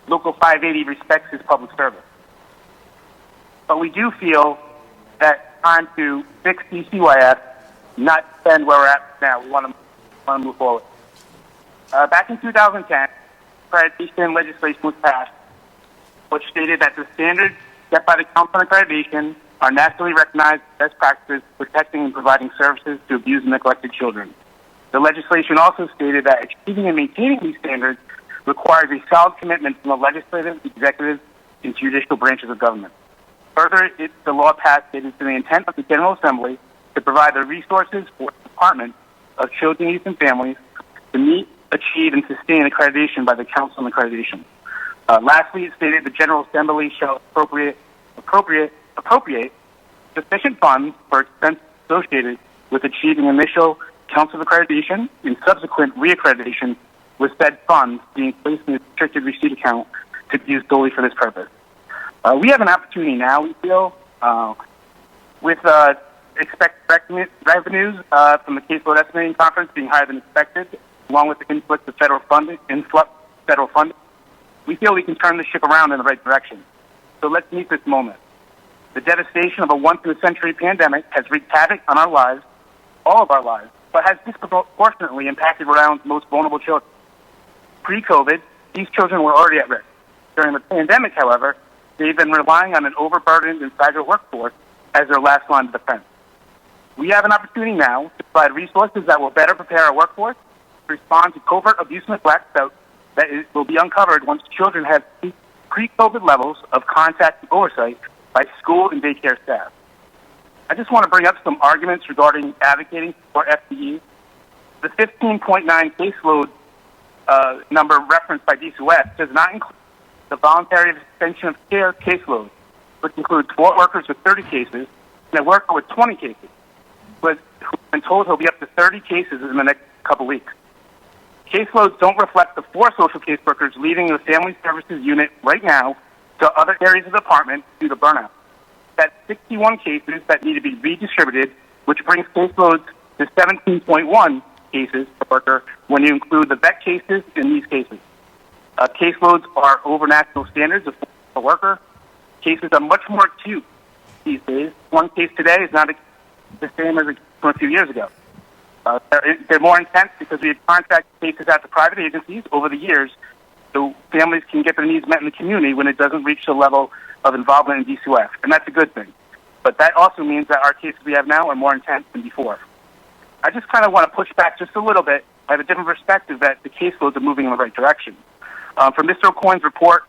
Local 580 respects his public service. But we do feel that time to fix DCYF, not spend where we're at now. We want to move forward. Back in 2010, accreditation legislation was passed, which stated that the standards set by the Council on Accreditation are nationally recognized best practices protecting and providing services to abused and neglected children. The legislation also stated that achieving and maintaining these standards requires a solid commitment from the legislative, executive, and judicial branches of government. Further, the law passed stated to the intent of the General Assembly to provide the resources for the Department of Children, Youth, and Families to meet, achieve, and sustain accreditation by the Council on Accreditation. Lastly, it stated the General Assembly shall appropriate sufficient funds for expenses associated with achieving initial Council of Accreditation and subsequent reaccreditation, with said funds being placed in a restricted receipt account to be used solely for this purpose. We have an opportunity now, we feel, with expected revenues from the caseload estimating conference being higher than expected, along with the influx of federal funding, we feel we can turn the ship around in the right direction. So let's meet this moment. The devastation of a once-in-a-century pandemic has wreaked havoc on our lives, all of our lives, but has disproportionately impacted Rhode Island's most vulnerable children. Pre-COVID, these children were already at risk. During the pandemic, however, they've been relying on an overburdened and fragile workforce as their last line of defense. We have an opportunity now to provide resources that will better prepare our workforce to respond to covert abuse and neglect that will be uncovered once children have pre-COVID levels of contact and oversight by school and daycare staff. I just want to bring up some arguments regarding advocating for FTE. The 15.9 caseload number referenced by DCYF does not include the voluntary extension of care caseload, which includes 4 workers with 30 cases and a worker with 20 cases, who's been told he'll be up to 30 cases in the next couple weeks. Caseloads don't reflect the 4 social caseworkers leaving the Family Services Unit right now to other areas of the department due to burnout. That's 61 cases that need to be redistributed, which brings caseloads to 17.1 cases per worker when you include the vet cases in these cases. Caseloads are over national standards of per worker. Cases are much more acute these days. One case today is not the same as from a few years ago. They're more intense because we have contracted cases out to private agencies over the years, so families can get their needs met in the community when it doesn't reach the level of involvement in DCYF, and that's a good thing. But that also means that our cases we have now are more intense than before. I just kind of want to push back just a little bit. I have a different perspective that the caseloads are moving in the right direction. From Mr. Aucoin's report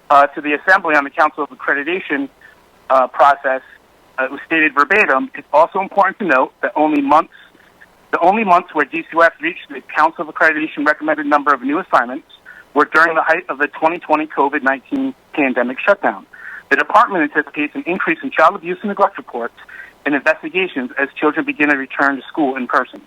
to the Assembly on the Council of Accreditation process, it was stated verbatim, it's also important to note that the only months where DCYF reached the Council of Accreditation recommended number of new assignments were during the height of the 2020 COVID-19 pandemic shutdown. The department anticipates an increase in child abuse and neglect reports and investigations as children begin to return to school in person.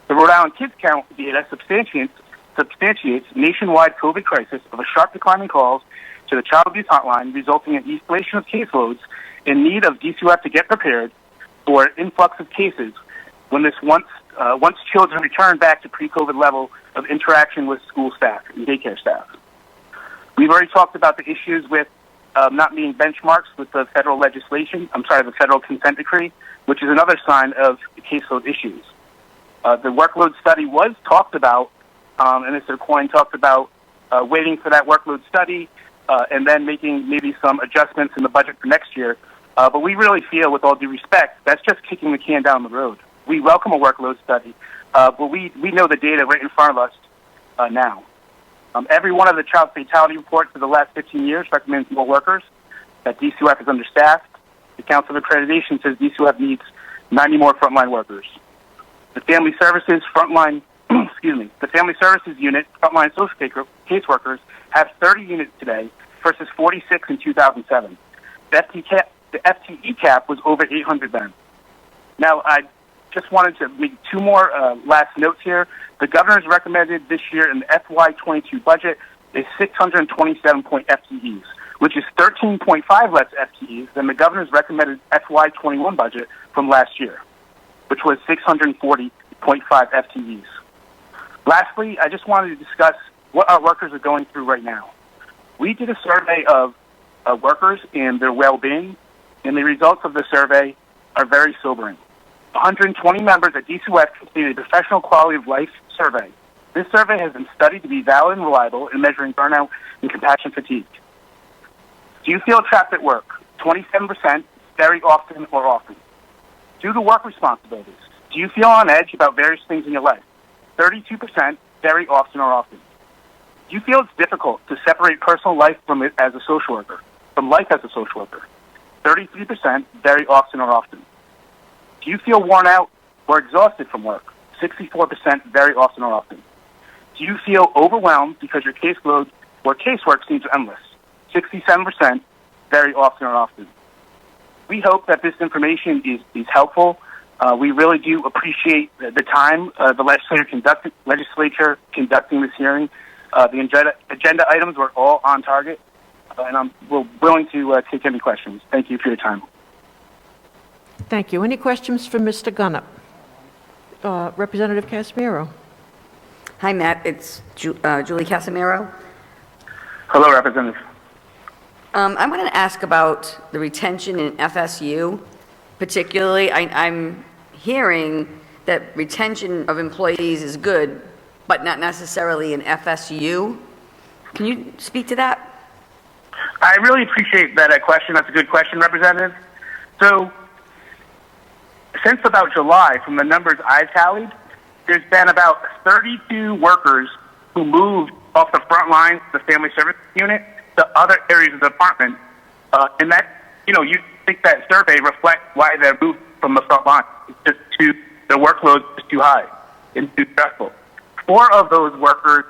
The Rhode Island Kids Count data substantiates nationwide COVID crisis of a sharp decline in calls to the child abuse hotline, resulting in escalation of caseloads in need of DCYF to get prepared for an influx of cases when once children return back to pre-COVID level of interaction with school staff and daycare staff. We've already talked about the issues with not meeting benchmarks with the federal the federal consent decree, which is another sign of the caseload issues. The workload study was talked about, and Mr. Aucoin talked about waiting for that workload study and then making maybe some adjustments in the budget for next year. But we really feel, with all due respect, that's just kicking the can down the road. We welcome a workload study, but we know the data right in front of us now. Every one of the child fatality reports for the last 15 years recommends more workers, that DCYF is understaffed. The Council of Accreditation says DCYF needs 90 more frontline workers. The Family Services frontline, the Family Services Unit frontline social caseworkers have 30 units today versus 46 in 2007. The FTE cap was over 800 then. Now, I just wanted to make two more last notes here. The governor's recommended this year in the FY22 budget is 627 FTEs, which is 13.5 less FTEs than the governor's recommended FY21 budget from last year, which was 640.5 FTEs. Lastly, I just wanted to discuss what our workers are going through right now. We did a survey of workers and their well-being, and the results of the survey are very sobering. 120 members at DCYF completed a professional quality of life survey. This survey has been studied to be valid and reliable in measuring burnout and compassion fatigue. Do you feel trapped at work? 27%, very often or often. Due to work responsibilities, do you feel on edge about various things in your life? 32%, very often or often. Do you feel it's difficult to separate personal life from it as a social worker, from life as a social worker? 33%, very often or often. Do you feel worn out or exhausted from work? 64%, very often or often. Do you feel overwhelmed because your caseload or casework seems endless? 67%, very often or often. We hope that this information is helpful. We really do appreciate the time the legislature conducting this hearing. The agenda items were all on target, and we're willing to take any questions. Thank you for your time.
Thank you. Any questions for Mr. Gunnop? Representative Casimiro.
Hi, Matt. It's Julie Casimiro.
Hello, Representative.
I want to ask about the retention in FSU. Particularly, I'm hearing that retention of employees is good, but not necessarily in FSU. Can you speak to that?
I really appreciate that question. That's a good question, Representative. So, since about July, from the numbers I've tallied, there's been about 32 workers who moved off the front lines of the Family Service Unit to other areas of the department. And that, you think that survey reflects why they're moved from the front line. It's just the workload is too high and too stressful. 4 of those workers,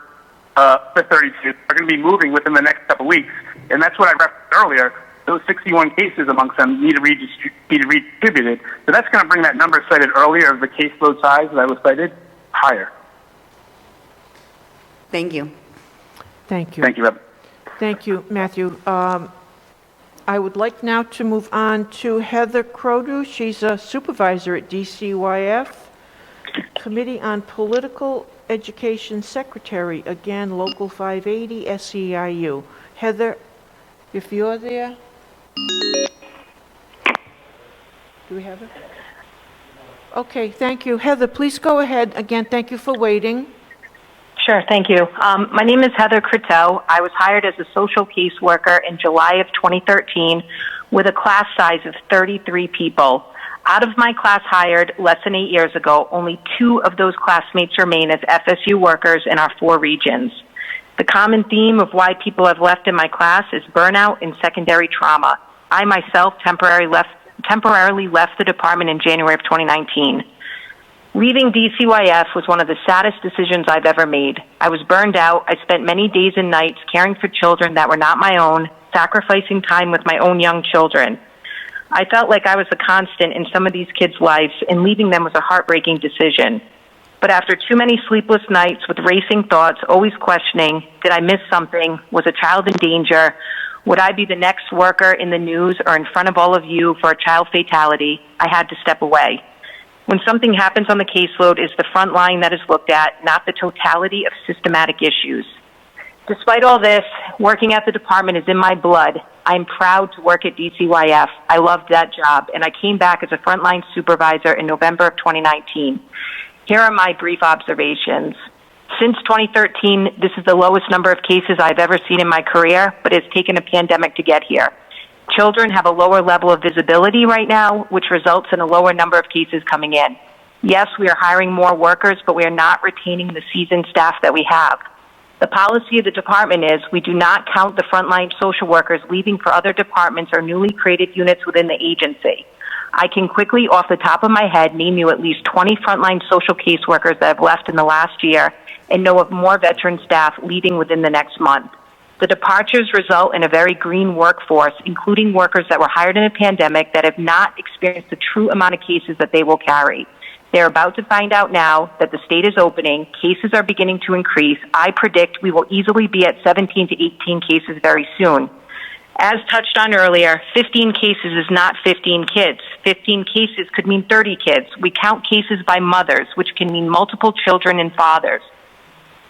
the 32, are going to be moving within the next couple weeks. And that's what I referenced earlier. Those 61 cases amongst them need to be redistributed. So that's going to bring that number cited earlier of the caseload size that was cited higher.
Thank you.
Thank you.
Thank you, Rep.
Thank you, Matthew. I would like now to move on to Heather Crodu. She's a supervisor at DCYF, Committee on Political Education Secretary, again, Local 580, SEIU. Heather, if you're there. Do we have her? Okay, thank you. Heather, please go ahead. Again, thank you for waiting.
Sure, thank you. My name is Heather Croteau. I was hired as a social caseworker in July of 2013 with a class size of 33 people. Out of my class hired less than 8 years ago, only 2 of those classmates remain as FSU workers in our 4 regions. The common theme of why people have left in my class is burnout and secondary trauma. I myself temporarily left the department in January of 2019. Leaving DCYF was one of the saddest decisions I've ever made. I was burned out. I spent many days and nights caring for children that were not my own, sacrificing time with my own young children. I felt like I was a constant in some of these kids' lives, and leaving them was a heartbreaking decision. But after too many sleepless nights with racing thoughts, always questioning, did I miss something? Was a child in danger? Would I be the next worker in the news or in front of all of you for a child fatality? I had to step away. When something happens on the caseload, it's the front line that is looked at, not the totality of systematic issues. Despite all this, working at the department is in my blood. I'm proud to work at DCYF. I loved that job, and I came back as a frontline supervisor in November of 2019. Here are my brief observations. Since 2013, this is the lowest number of cases I've ever seen in my career, but it's taken a pandemic to get here. Children have a lower level of visibility right now, which results in a lower number of cases coming in. Yes, we are hiring more workers, but we are not retaining the seasoned staff that we have. The policy of the department is we do not count the frontline social workers leaving for other departments or newly created units within the agency. I can quickly, off the top of my head, name you at least 20 frontline social caseworkers that have left in the last year and know of more veteran staff leaving within the next month. The departures result in a very green workforce, including workers that were hired in a pandemic that have not experienced the true amount of cases that they will carry. They're about to find out now that the state is opening, cases are beginning to increase. I predict we will easily be at 17 to 18 cases very soon. As touched on earlier, 15 cases is not 15 kids. 15 cases could mean 30 kids. We count cases by mothers, which can mean multiple children and fathers.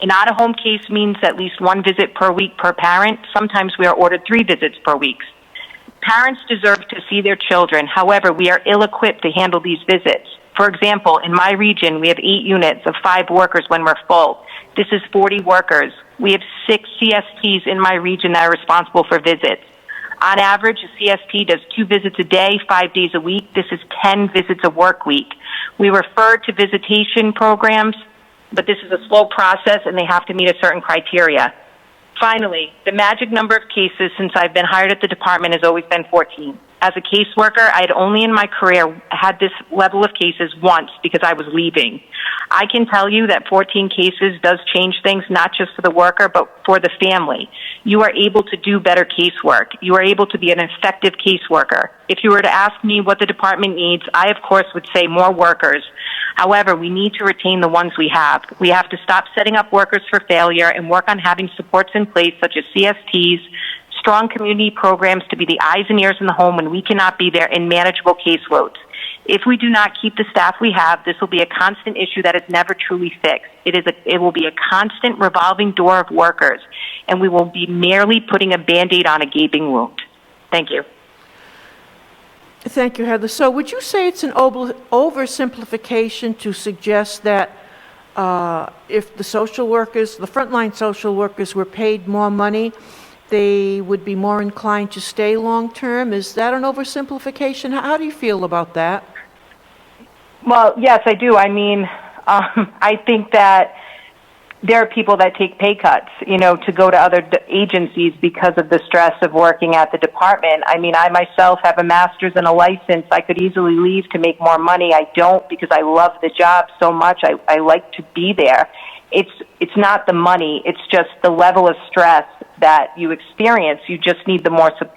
An out-of-home case means at least one visit per week per parent. Sometimes we are ordered 3 visits per week. Parents deserve to see their children. However, we are ill-equipped to handle these visits. For example, in my region, we have 8 units of 5 workers when we're full. This is 40 workers. We have 6 CSTs in my region that are responsible for visits. On average, a CST does 2 visits a day, 5 days a week. This is 10 visits a work week. We refer to visitation programs, but this is a slow process and they have to meet a certain criteria. Finally, the magic number of cases since I've been hired at the department has always been 14. As a caseworker, I had only in my career had this level of cases once because I was leaving. I can tell you that 14 cases does change things, not just for the worker, but for the family. You are able to do better casework. You are able to be an effective caseworker. If you were to ask me what the department needs, I, of course, would say more workers. However, we need to retain the ones we have. We have to stop setting up workers for failure and work on having supports in place such as CSTs, strong community programs to be the eyes and ears in the home when we cannot be there, in manageable caseloads. If we do not keep the staff we have, this will be a constant issue that is never truly fixed. It will be a constant revolving door of workers, and we will be merely putting a Band-Aid on a gaping wound. Thank you.
Thank you, Heather. So would you say it's an oversimplification to suggest that if the social workers, the frontline social workers were paid more money, they would be more inclined to stay long-term? Is that an oversimplification? How do you feel about that?
Well, yes, I do. I mean, I think that there are people that take pay cuts, to go to other agencies because of the stress of working at the department. I mean, I myself have a master's and a license. I could easily leave to make more money. I don't because I love the job so much. I like to be there. It's not the money. It's just the level of stress that you experience. You just need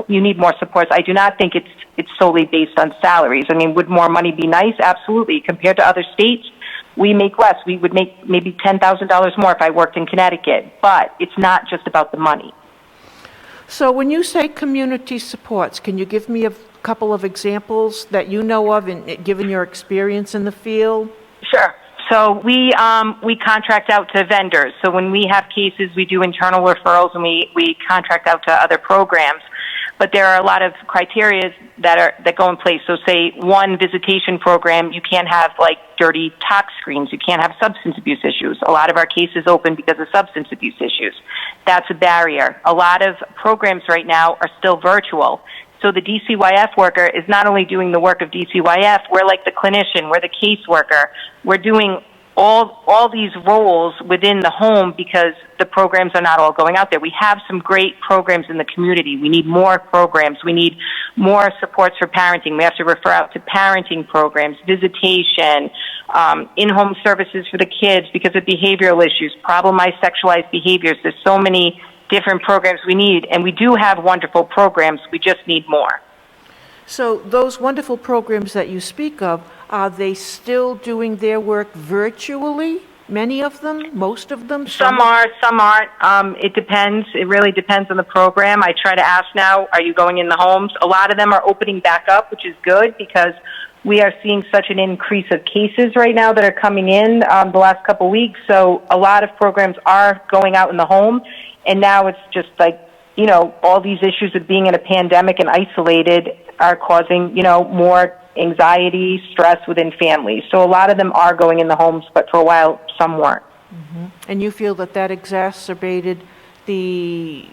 you need more supports. I do not think it's solely based on salaries. I mean, would more money be nice? Absolutely. Compared to other states, we make less. We would make maybe $10,000 more if I worked in Connecticut, but it's not just about the money.
So when you say community supports, can you give me a couple of examples that you know of, given your experience in the field?
Sure. So we contract out to vendors. So when we have cases, we do internal referrals and we contract out to other programs. But there are a lot of criteria that go in place. So say one visitation program, you can't have like dirty tox screens. You can't have substance abuse issues. A lot of our cases open because of substance abuse issues. That's a barrier. A lot of programs right now are still virtual. So the DCYF worker is not only doing the work of DCYF, we're like the clinician, we're the caseworker. We're doing all these roles within the home because the programs are not all going out there. We have some great programs in the community. We need more programs. We need more supports for parenting. We have to refer out to parenting programs, visitation, in-home services for the kids because of behavioral issues, problemized sexualized behaviors. There's so many different programs we need, and we do have wonderful programs. We just need more.
So those wonderful programs that you speak of, are they still doing their work virtually? Many of them? Most of them?
Some are, some aren't. It depends. It really depends on the program. I try to ask now, are you going in the homes? A lot of them are opening back up, which is good because we are seeing such an increase of cases right now that are coming in the last couple of weeks. So a lot of programs are going out in the home. And now it's just like, all these issues of being in a pandemic and isolated are causing, more anxiety, stress within families. So a lot of them are going in the homes, but for a while, some weren't.
Mm-hmm. And you feel that exacerbated the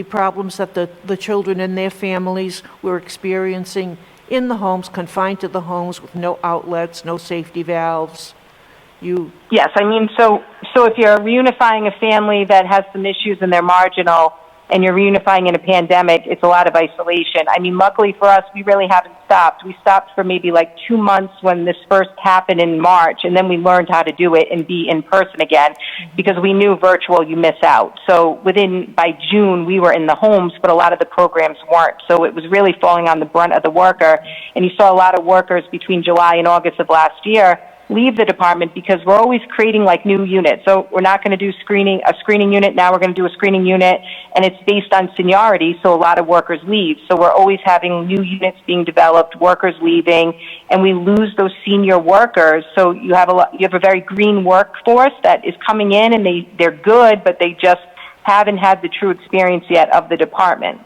problems that the children and their families were experiencing in the homes, confined to the homes with no outlets, no safety valves.
Yes, I mean, so if you're reunifying a family that has some issues and they're marginal, and you're reunifying in a pandemic, it's a lot of isolation. I mean, luckily for us, we really haven't stopped. We stopped for maybe like 2 months when this first happened in March, and then we learned how to do it and be in person again, because we knew virtual, you miss out. So by June, we were in the homes, but a lot of the programs weren't. So it was really falling on the brunt of the worker, and you saw a lot of workers between July and August of last year leave the department because we're always creating like new units. So we're not going to do a screening unit. Now we're going to do a screening unit, and it's based on seniority. So a lot of workers leave. So we're always having new units being developed, workers leaving, and we lose those senior workers. So you have a very green workforce that is coming in, and they're good, but they just haven't had the true experience yet of the department.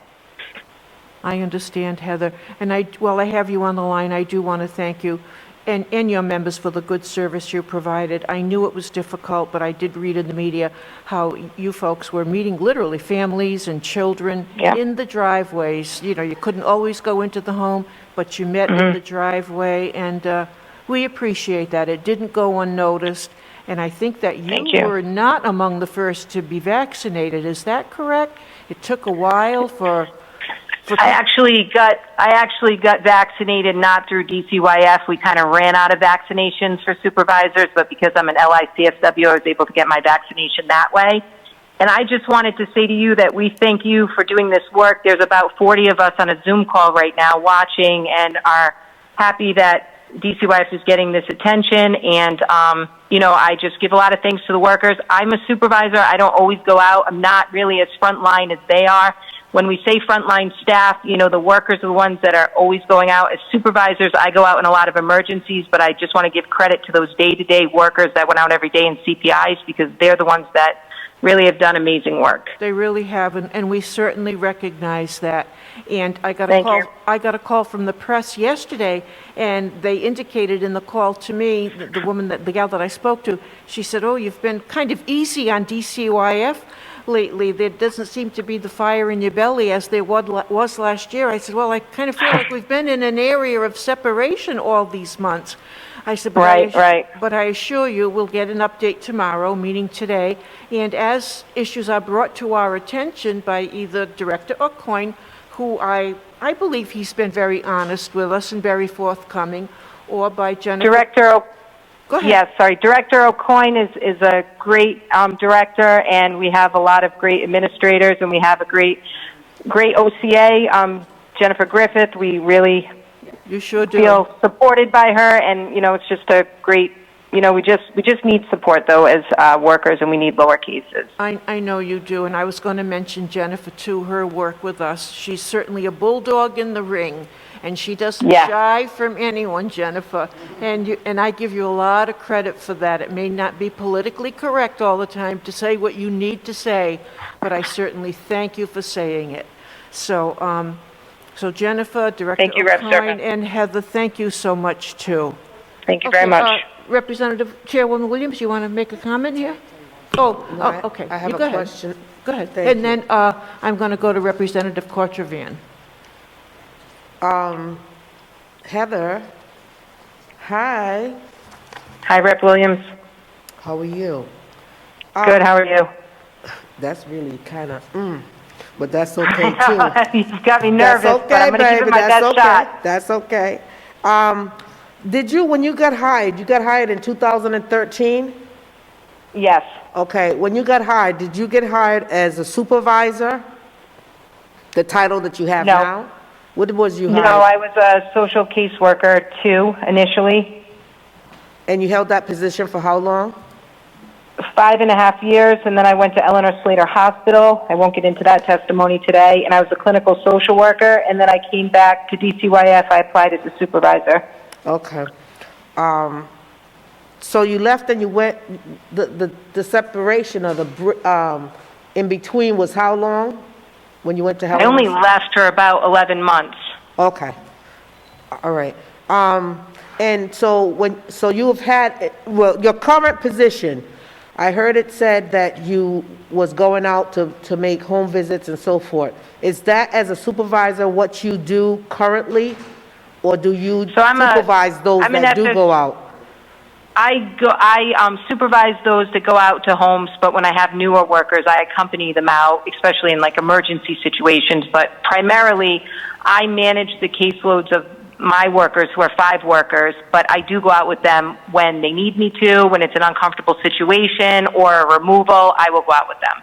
I understand, Heather. And while I have you on the line, I do want to thank you and your members for the good service you provided. I knew it was difficult, but I did read in the media how you folks were meeting literally families and children in the driveways. You know, you couldn't always go into the home, but you met in the driveway, and we appreciate that. It didn't go unnoticed, and I think that you were not among the first to be vaccinated. Is that correct? It took a while for I
actually got vaccinated not through DCYF. We kind of ran out of vaccinations for supervisors, but because I'm an LICSW, I was able to get my vaccination that way. And I just wanted to say to you that we thank you for doing this work. There's about 40 of us on a Zoom call right now watching and are happy that DCYF is getting this attention. And, I just give a lot of thanks to the workers. I'm a supervisor. I don't always go out. I'm not really as frontline as they are. When we say frontline staff, the workers are the ones that are always going out. As supervisors, I go out in a lot of emergencies, but I just want to give credit to those day-to-day workers that went out every day in CPIs, because they're the ones that really have done amazing work.
They really have, and we certainly recognize that. And I got a call from the press yesterday, and they indicated in the call to me, the gal that I spoke to, she said, "Oh, you've been kind of easy on DCYF lately. There doesn't seem to be the fire in your belly as there was last year." I said, "Well, I kind of feel like we've been in an area of separation all these months." I said, but I assure you we'll get an update tomorrow, meaning today, and as issues are brought to our attention by either Director Aucoin, who I believe he's been very honest with us and very forthcoming, or by Jennifer. Go ahead.
Yes, sorry. Director Aucoin is a great director, and we have a lot of great administrators, and we have a great OCA, Jennifer Griffith. We really feel supported by her, and it's just a great. We just need support though as workers, and we need lower cases.
I know you do, and I was going to mention Jennifer too. Her work with us. She's certainly a bulldog in the ring. And she doesn't shy from anyone, Jennifer. And I give you a lot of credit for that. It may not be politically correct all the time to say what you need to say, but I certainly thank you for saying it. So, Jennifer, Director Aucoin, and Heather, thank you so much too.
Thank you very much.
Representative Chairwoman Williams, you want to make a comment here? Okay.
I have a question.
Go ahead.
Thank
and then I'm going to go to Representative Cortravan.
Heather, hi.
Hi, Rep. Williams.
How are you?
Good, how are you?
That's really kind of, but that's okay too.
You got me nervous,
that's okay,
but I'm going to give it my best shot.
That's okay. When you got hired in 2013?
Yes.
Okay, when you got hired, did you get hired as a supervisor? The title that you have now? What was you hired?
No, I was a social caseworker too, initially.
And you held that position for how long?
5.5 years, and then I went to Eleanor Slater Hospital. I won't get into that testimony today. And I was a clinical social worker, and then I came back to DCYF. I applied as a supervisor.
Okay. So you left and you went, the separation of the, in between was how long? When you went to Helen?
I only left for about 11 months.
Okay. All right. And so you have had, your current position, I heard it said that you was going out to make home visits and so forth. Is that as a supervisor what you do currently? Or do you
So
supervise those
I'm an
that do
FS
go out?
I supervise those that go out to homes, but when I have newer workers, I accompany them out, especially in like emergency situations. But primarily, I manage the caseloads of my workers, who are 5 workers, but I do go out with them when they need me to, when it's an uncomfortable situation or a removal, I will go out with them.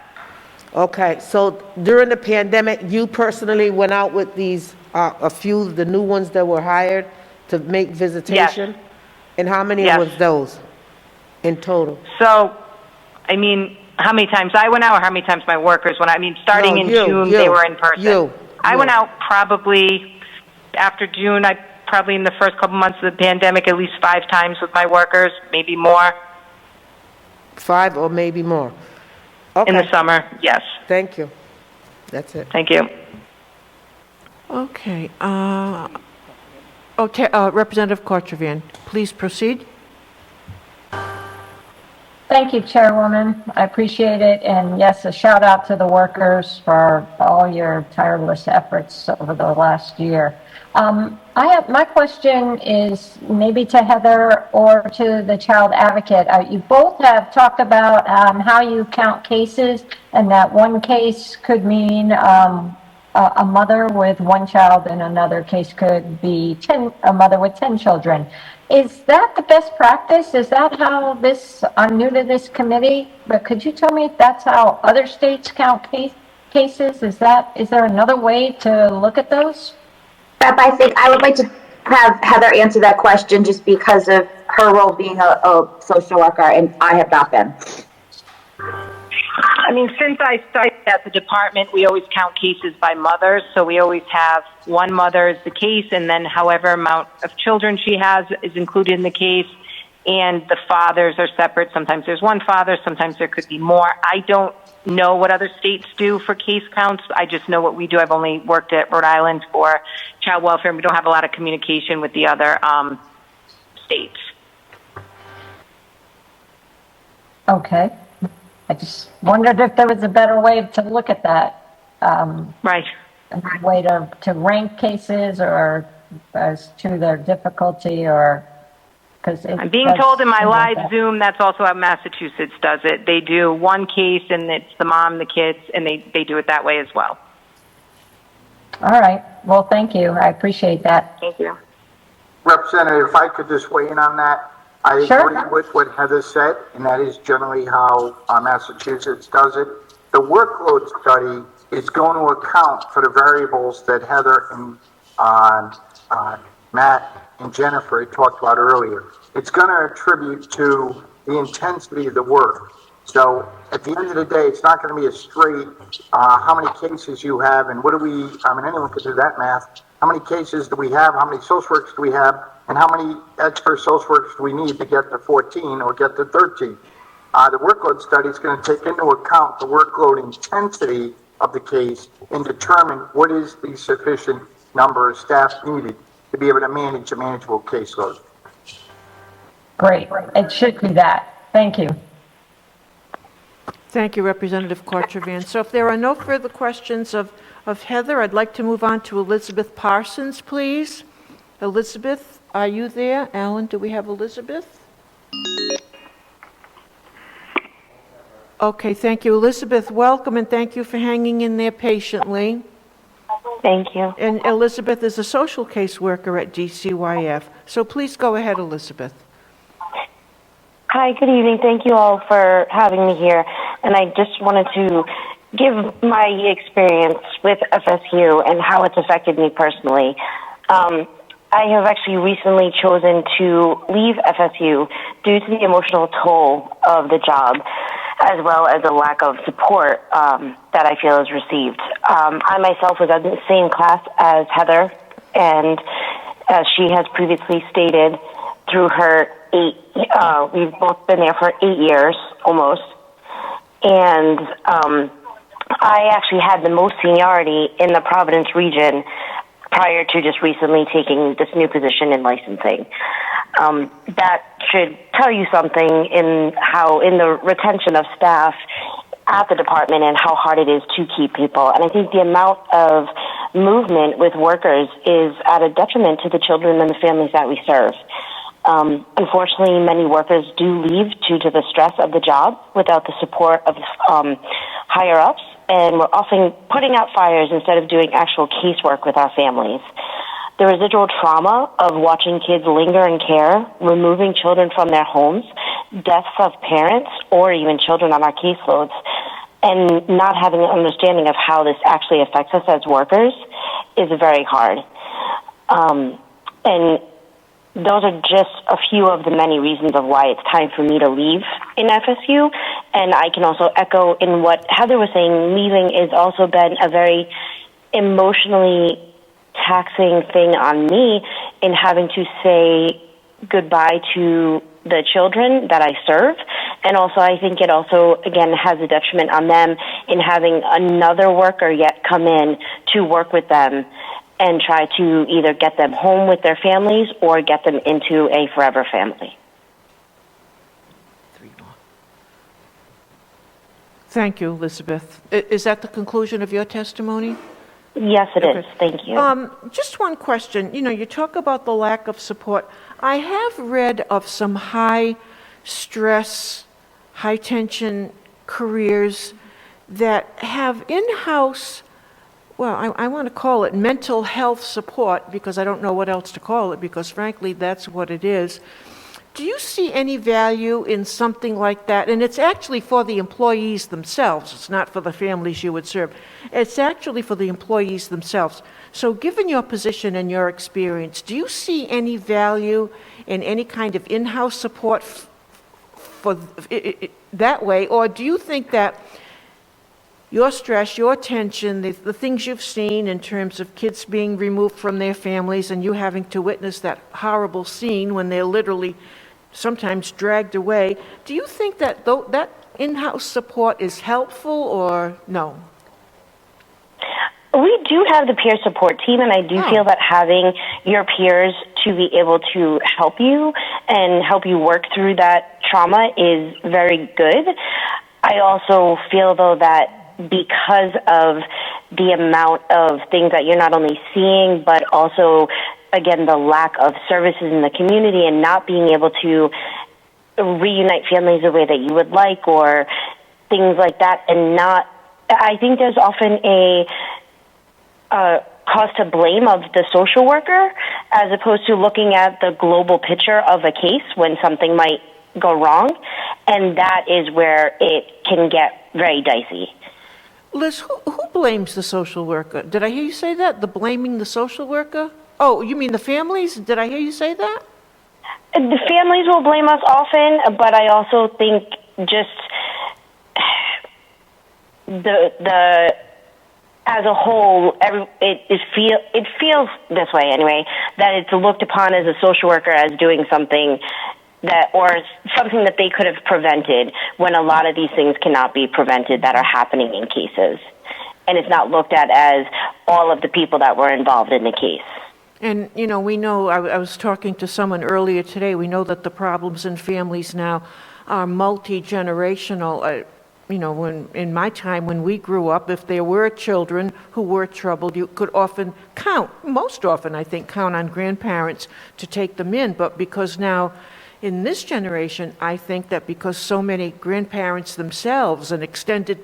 Okay, so during the pandemic, you personally went out with these, a few of the new ones that were hired to make visitation?
Yes.
And how many
Yes.
was those in total?
So, I mean, how many times I went out or how many times my workers went out? I mean, starting
No,
in
you,
June,
you,
they were in person. I
you.
went out probably after June, probably in the first couple months of the pandemic, at least 5 times with my workers, maybe more.
5 or maybe more?
In the
Okay,
summer, yes.
thank you. That's it.
Thank you.
Okay, Representative Cortravan, please proceed.
Thank you, Chairwoman. I appreciate it. And yes, a shout out to the workers for all your tireless efforts over the last year. My question is maybe to Heather or to the child advocate. You both have talked about how you count cases, and that one case could mean a mother with 1 child, and another case could be a mother with 10 children. Is that the best practice? Is that how I'm new to this committee, but could you tell me if that's how other states count cases? Is there another way to look at those?
Beth, I think I would like to have Heather answer that question just because of her role being a social worker, and I have not been.
I mean, since I started at the department, we always count cases by mothers. So we always have one mother is the case, and then however amount of children she has is included in the case. And the fathers are separate. Sometimes there's 1 father, sometimes there could be more. I don't know what other states do for case counts. I just know what we do. I've only worked at Rhode Island for child welfare, and we don't have a lot of communication with the other states.
Okay. I just wondered if there was a better way to look at that.
Right.
A way to rank cases or as to their difficulty, or because
I'm being told in my live Zoom that's also how Massachusetts does it. They do 1 case and it's the mom, the kids, and they do it that way as well.
All right. Well, thank you. I appreciate that.
Thank you.
Representative, if I could just weigh in on that. I
Sure.
agree with what Heather said, and that is generally how Massachusetts does it. The workload study is going to account for the variables that Heather and Matt and Jennifer talked about earlier. It's going to attribute to the intensity of the work. So at the end of the day, it's not going to be a straight how many cases you have and what do we, I mean, anyone could do that math. How many cases do we have? How many social workers do we have? And how many expert social workers do we need to get to 14 or get to 13? The workload study is going to take into account the workload intensity of the case and determine what is the sufficient number of staff needed to be able to manage a manageable caseload.
Great. It should be that. Thank you.
Thank you, Representative Cortravan. So if there are no further questions of Heather, I'd like to move on to Elizabeth Parsons, please. Elizabeth, are you there? Alan, do we have Elizabeth? Okay, thank you. Elizabeth, welcome, and thank you for hanging in there patiently.
Thank you.
And Elizabeth is a social caseworker at DCYF. So please go ahead, Elizabeth.
Hi, good evening. Thank you all for having me here. And I just wanted to give my experience with FSU and how it's affected me personally. I have actually recently chosen to leave FSU due to the emotional toll of the job, as well as the lack of support that I feel is received. I myself was in the same class as Heather, and as she has previously stated, through her we've both been there for 8 years, almost, and I actually had the most seniority in the Providence region prior to just recently taking this new position in licensing. That should tell you something in the retention of staff at the department and how hard it is to keep people. And I think the amount of movement with workers is at a detriment to the children and the families that we serve. Unfortunately, many workers do leave due to the stress of the job without the support of higher-ups, and we're often putting out fires instead of doing actual casework with our families. The residual trauma of watching kids linger in care, removing children from their homes, deaths of parents or even children on our caseloads, and not having an understanding of how this actually affects us as workers is very hard. And those are just a few of the many reasons of why it's time for me to leave in FSU. And I can also echo in what Heather was saying, leaving has also been a very emotionally taxing thing on me in having to say goodbye to the children that I serve. And also, I think it also, again, has a detriment on them in having another worker yet come in to work with them and try to either get them home with their families or get them into a forever family.
Thank you, Elizabeth. Is that the conclusion of your testimony?
Yes, it is. Thank you.
Just one question. You know, you talk about the lack of support. I have read of some high stress, high tension careers that have in-house, well, I want to call it mental health support because I don't know what else to call it because frankly, that's what it is. Do you see any value in something like that? And it's actually for the employees themselves. It's not for the families you would serve. It's actually for the employees themselves. So given your position and your experience, do you see any value in any kind of in-house support for that way? Or do you think that your stress, your tension, the things you've seen in terms of kids being removed from their families and you having to witness that horrible scene when they're literally sometimes dragged away, do you think that that in-house support is helpful or no?
We do have the peer support team, and I do feel that having your peers to be able to help you and help you work through that trauma is very good. I also feel, though, that because of the amount of things that you're not only seeing, but also, again, the lack of services in the community and not being able to reunite families the way that you would like or things like that, and not, I think there's often a cause to blame of the social worker as opposed to looking at the global picture of a case when something might go wrong, and that is where it can get very dicey.
Liz, who blames the social worker? Did I hear you say that? The blaming the social worker? Oh, you mean the families? Did I hear you say that?
The families will blame us often, but I also think just the as a whole, it feels this way anyway, that it's looked upon as a social worker as doing something that, or something that they could have prevented when a lot of these things cannot be prevented that are happening in cases. And it's not looked at as all of the people that were involved in the case.
And, you know, we know, I was talking to someone earlier today, we know that the problems in families now are multi-generational. You know, when in my time when we grew up, if there were children who were troubled, you could often most often I think, count on grandparents to take them in. But because now, in this generation, I think that because so many grandparents themselves and extended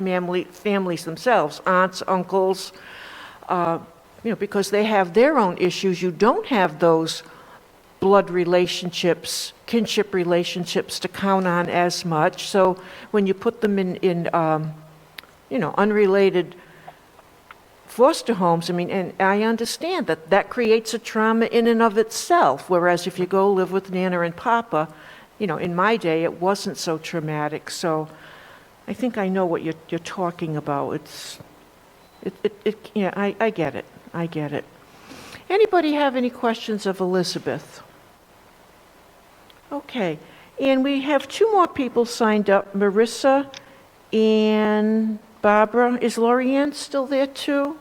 families themselves, aunts, uncles, you know, because they have their own issues, you don't have those blood relationships, kinship relationships to count on as much. So when you put them in you know, unrelated foster homes, I mean, and I understand that that creates a trauma in and of itself, whereas if you go live with Nana and Papa, you know, in my day, it wasn't so traumatic. So I think I know what you're talking about. Yeah, I get it. I get it. Anybody have any questions of Elizabeth? Okay, and we have two more people signed up, Marissa and Barbara. Is Lorianne still there too?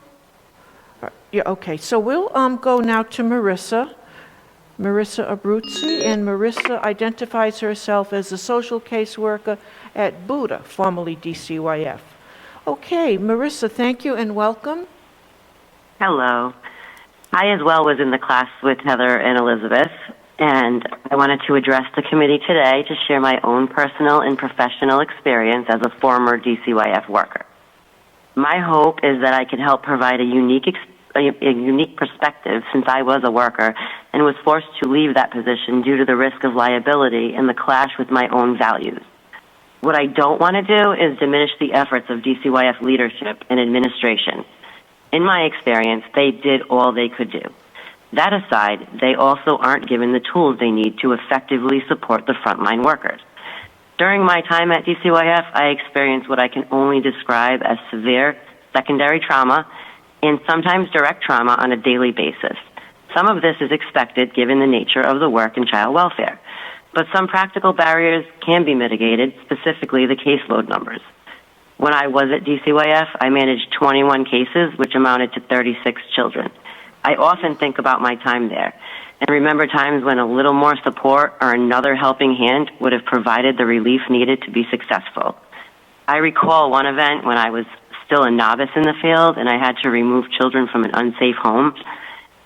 Yeah, okay, so we'll go now to Marissa Abruzzi, and Marissa identifies herself as a social caseworker at Buda, formerly DCYF. Okay, Marissa, thank you and welcome.
Hello. I as well was in the class with Heather and Elizabeth, and I wanted to address the committee today to share my own personal and professional experience as a former DCYF worker. My hope is that I can help provide a unique perspective, since I was a worker and was forced to leave that position due to the risk of liability and the clash with my own values. What I don't want to do is diminish the efforts of DCYF leadership and administration. In my experience, they did all they could do. That aside, they also aren't given the tools they need to effectively support the frontline workers. During my time at DCYF, I experienced what I can only describe as severe secondary trauma and sometimes direct trauma on a daily basis. Some of this is expected given the nature of the work in child welfare, but some practical barriers can be mitigated, specifically the caseload numbers. When I was at DCYF, I managed 21 cases, which amounted to 36 children. I often think about my time there and remember times when a little more support or another helping hand would have provided the relief needed to be successful. I recall one event when I was still a novice in the field and I had to remove children from an unsafe home.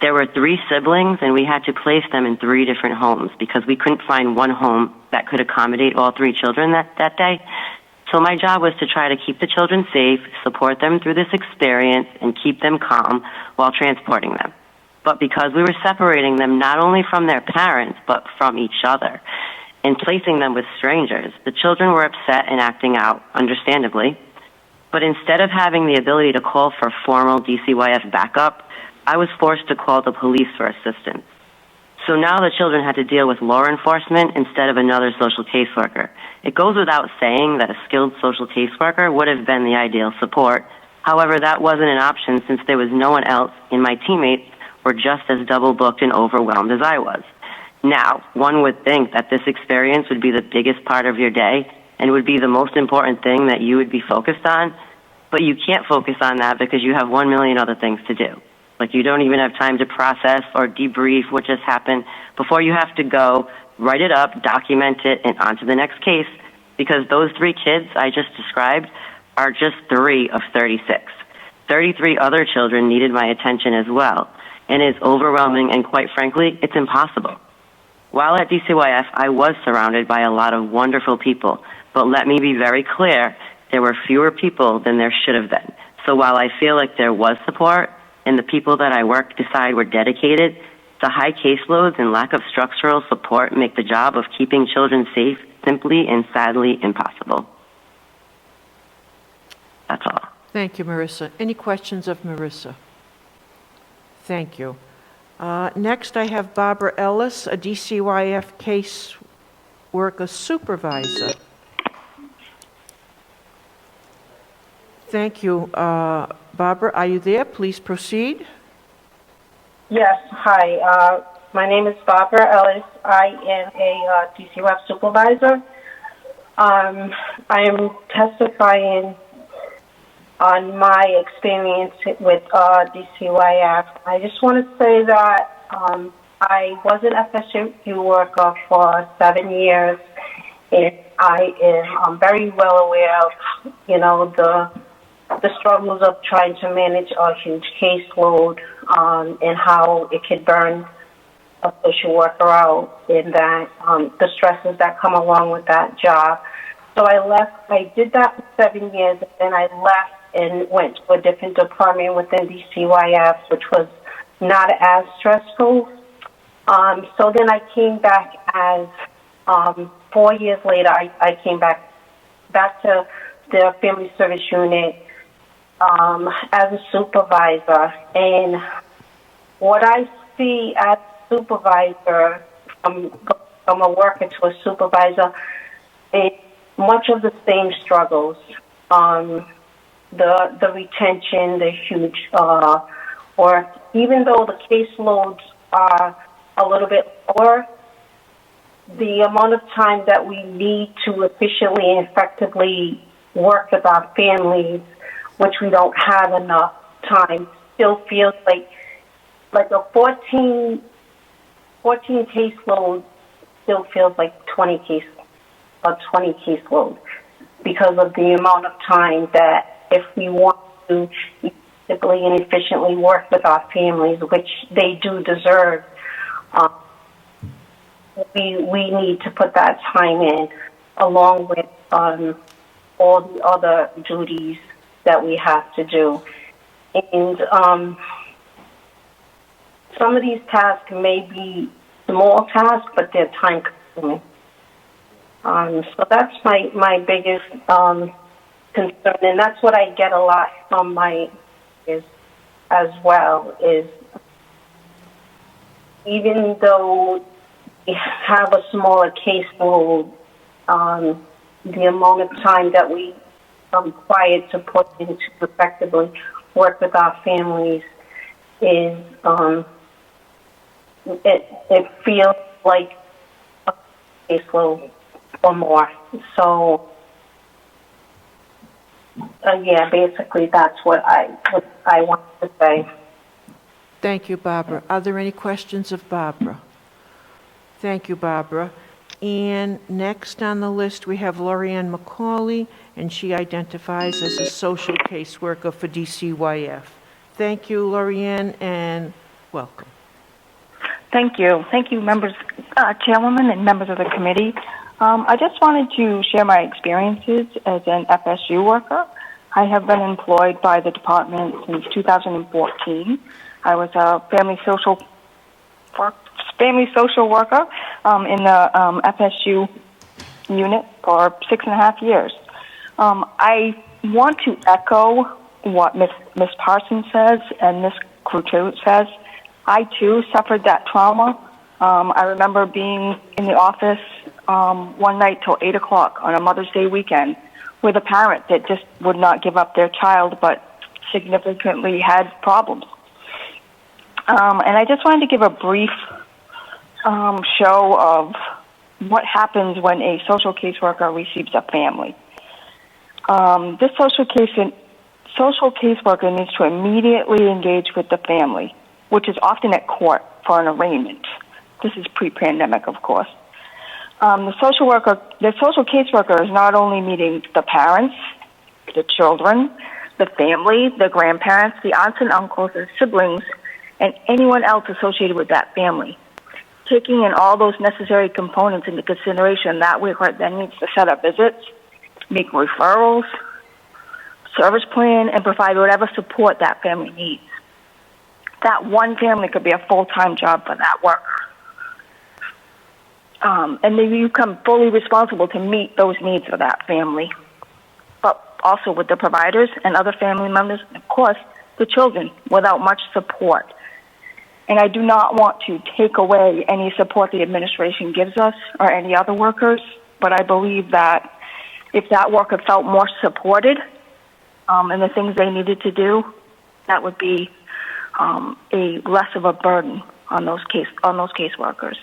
There were 3 siblings and we had to place them in 3 different homes because we couldn't find one home that could accommodate all 3 children that day. So my job was to try to keep the children safe, support them through this experience, and keep them calm while transporting them. But because we were separating them not only from their parents, but from each other, and placing them with strangers, the children were upset and acting out, understandably. But instead of having the ability to call for formal DCYF backup, I was forced to call the police for assistance. So now the children had to deal with law enforcement instead of another social caseworker. It goes without saying that a skilled social caseworker would have been the ideal support. However, that wasn't an option since there was no one else, and my teammates were just as double booked and overwhelmed as I was. Now, one would think that this experience would be the biggest part of your day and would be the most important thing that you would be focused on, but you can't focus on that because you have 1 million other things to do. Like you don't even have time to process or debrief what just happened before you have to go, write it up, document it, and on to the next case, because those 3 kids I just described are just 3 of 36. 33 other children needed my attention as well, and it's overwhelming, and quite frankly, it's impossible. While at DCYF, I was surrounded by a lot of wonderful people, but let me be very clear, there were fewer people than there should have been. So while I feel like there was support, and the people that I worked beside were dedicated, the high caseloads and lack of structural support make the job of keeping children safe simply and sadly impossible. That's all.
Thank you, Marissa. Any questions of Marissa? Thank you. Next, I have Barbara Ellis, a DCYF case worker supervisor. Thank you. Barbara, are you there? Please proceed.
Yes, hi. My name is Barbara Ellis. I am a DCYF supervisor. I am testifying on my experience with DCYF. I just want to say that I was an FSU worker for 7 years, and I am very well aware of, the struggles of trying to manage a huge caseload and how it could burn a social worker out, and that the stresses that come along with that job. So I did that for 7 years, and then I left and went to a different department within DCYF, which was not as stressful. So then I came back as, 4 years later, I came back to the Family Service Unit as a supervisor. And what I see as a supervisor, from a worker to a supervisor, is much of the same struggles. The retention, the huge work, even though the caseloads are a little bit lower, the amount of time that we need to efficiently and effectively work with our families, which we don't have enough time, still feels like a 14 caseload still feels like 20 caseload because of the amount of time that if we want to effectively and efficiently work with our families, which they do deserve. We need to put that time in, along with all the other duties that we have to do. And some of these tasks may be small tasks, but they're time consuming. So that's my biggest concern, and that's what I get a lot from my is as well, is even though we have a smaller caseload, the amount of time that we are required to put into effectively work with our families is, it feels like a caseload or more. So, yeah, basically that's what I want to say.
Thank you, Barbara. Are there any questions of Barbara? Thank you, Barbara. And next on the list, we have Lorianne McCauley, and she identifies as a social caseworker for DCYF. Thank you, Lorianne, and welcome.
Thank you. Thank you, members, chairwoman and members of the committee. I just wanted to share my experiences as an FSU worker. I have been employed by the department since 2014. I was a family social worker in the FSU unit for 6.5 years. I want to echo what Ms. Parsons says and Ms. Crutu says. I too suffered that trauma. I remember being in the office one night till 8 o'clock on a Mother's Day weekend with a parent that just would not give up their child but significantly had problems. And I just wanted to give a brief show of what happens when a social caseworker receives a family. This social caseworker needs to immediately engage with the family, which is often at court for an arraignment. This is pre-pandemic, of course. The social caseworker is not only meeting the parents, the children, the family, the grandparents, the aunts and uncles, the siblings, and anyone else associated with that family. Taking in all those necessary components into consideration, that worker then needs to set up visits, make referrals, service plan, and provide whatever support that family needs. That one family could be a full-time job for that worker. And then you become fully responsible to meet those needs for that family, but also with the providers and other family members, and of course, the children, without much support. And I do not want to take away any support the administration gives us or any other workers, but I believe that if that worker felt more supported in the things they needed to do, that would be a less of a burden on those caseworkers.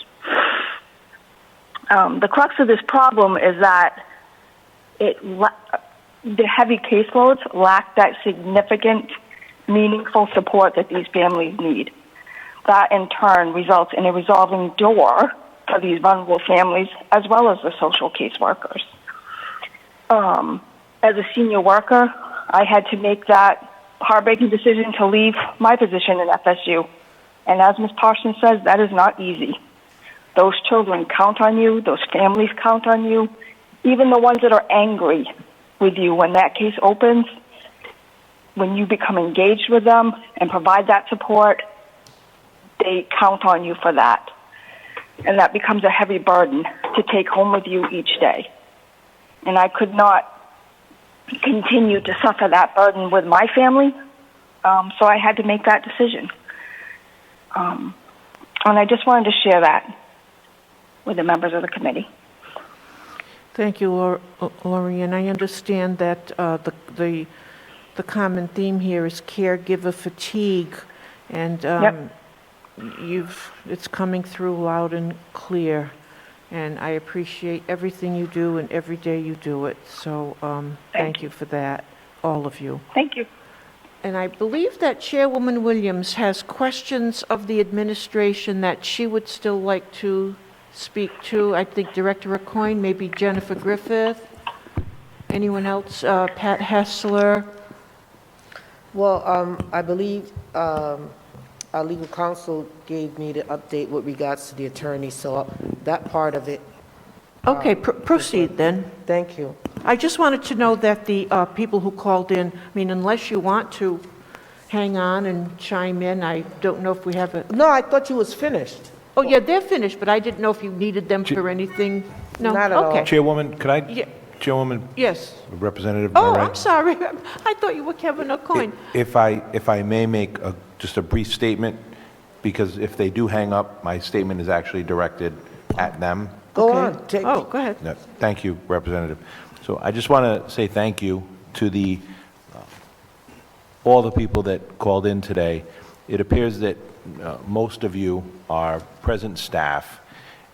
The crux of this problem is that the heavy caseloads lack that significant, meaningful support that these families need. That in turn results in a resolving door for these vulnerable families as well as the social caseworkers. As a senior worker, I had to make that heartbreaking decision to leave my position in FSU. And as Ms. Parsons says, that is not easy. Those children count on you, those families count on you, even the ones that are angry with you when that case opens, when you become engaged with them and provide that support, they count on you for that. And that becomes a heavy burden to take home with you each day. And I could not continue to suffer that burden with my family, so I had to make that decision. And I just wanted to share that with the members of the committee.
Thank you, Lori, and I understand that the common theme here is caregiver fatigue, and
Yep.
It's coming through loud and clear, and I appreciate everything you do and every day you do it. So thank you for that, all of you.
Thank you.
And I believe that Chairwoman Williams has questions of the administration that she would still like to speak to. I think Director Aucoin, maybe Jennifer Griffith, anyone else, Pat Hessler.
Well, I believe our legal counsel gave me the update with regards to the attorney, so that part of it.
Okay, proceed then.
Thank you.
I just wanted to know that the people who called in, I mean, unless you want to hang on and chime in, I don't know if we have a...
No, I thought you was finished.
Oh, yeah, they're finished, but I didn't know if you needed them for anything. No?
Not at all.
Okay.
Chairwoman, could I?
Yeah.
Chairwoman,
Yes.
Representative
Oh,
Norrie?
I'm sorry. I thought you were Kevin Aucoin.
If I may make just a brief statement, because if they do hang up, my statement is actually directed at them.
Go
Okay.
on.
Go ahead.
No, thank you, Representative. So I just want to say thank you to all the people that called in today. It appears that most of you are present staff,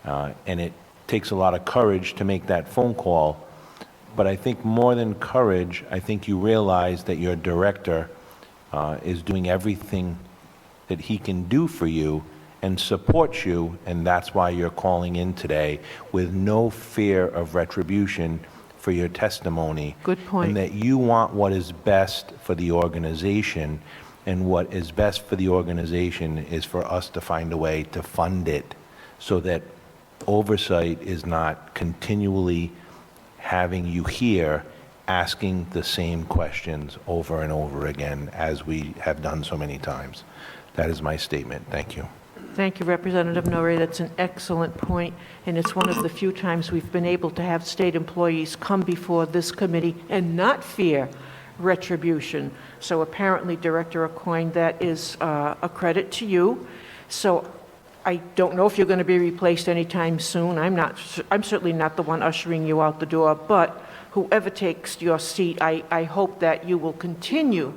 and it takes a lot of courage to make that phone call. But I think more than courage, I think you realize that your director is doing everything that he can do for you and supports you, and that's why you're calling in today with no fear of retribution for your testimony.
Good point.
And that you want what is best for the organization, and what is best for the organization is for us to find a way to fund it so that Oversight is not continually having you here asking the same questions over and over again as we have done so many times. That is my statement. Thank you.
Thank you, Representative Norrie. That's an excellent point, and it's one of the few times we've been able to have state employees come before this committee and not fear retribution. So apparently, Director Aucoin, that is a credit to you. So I don't know if you're going to be replaced anytime soon. I'm certainly not the one ushering you out the door, but whoever takes your seat, I hope that you will continue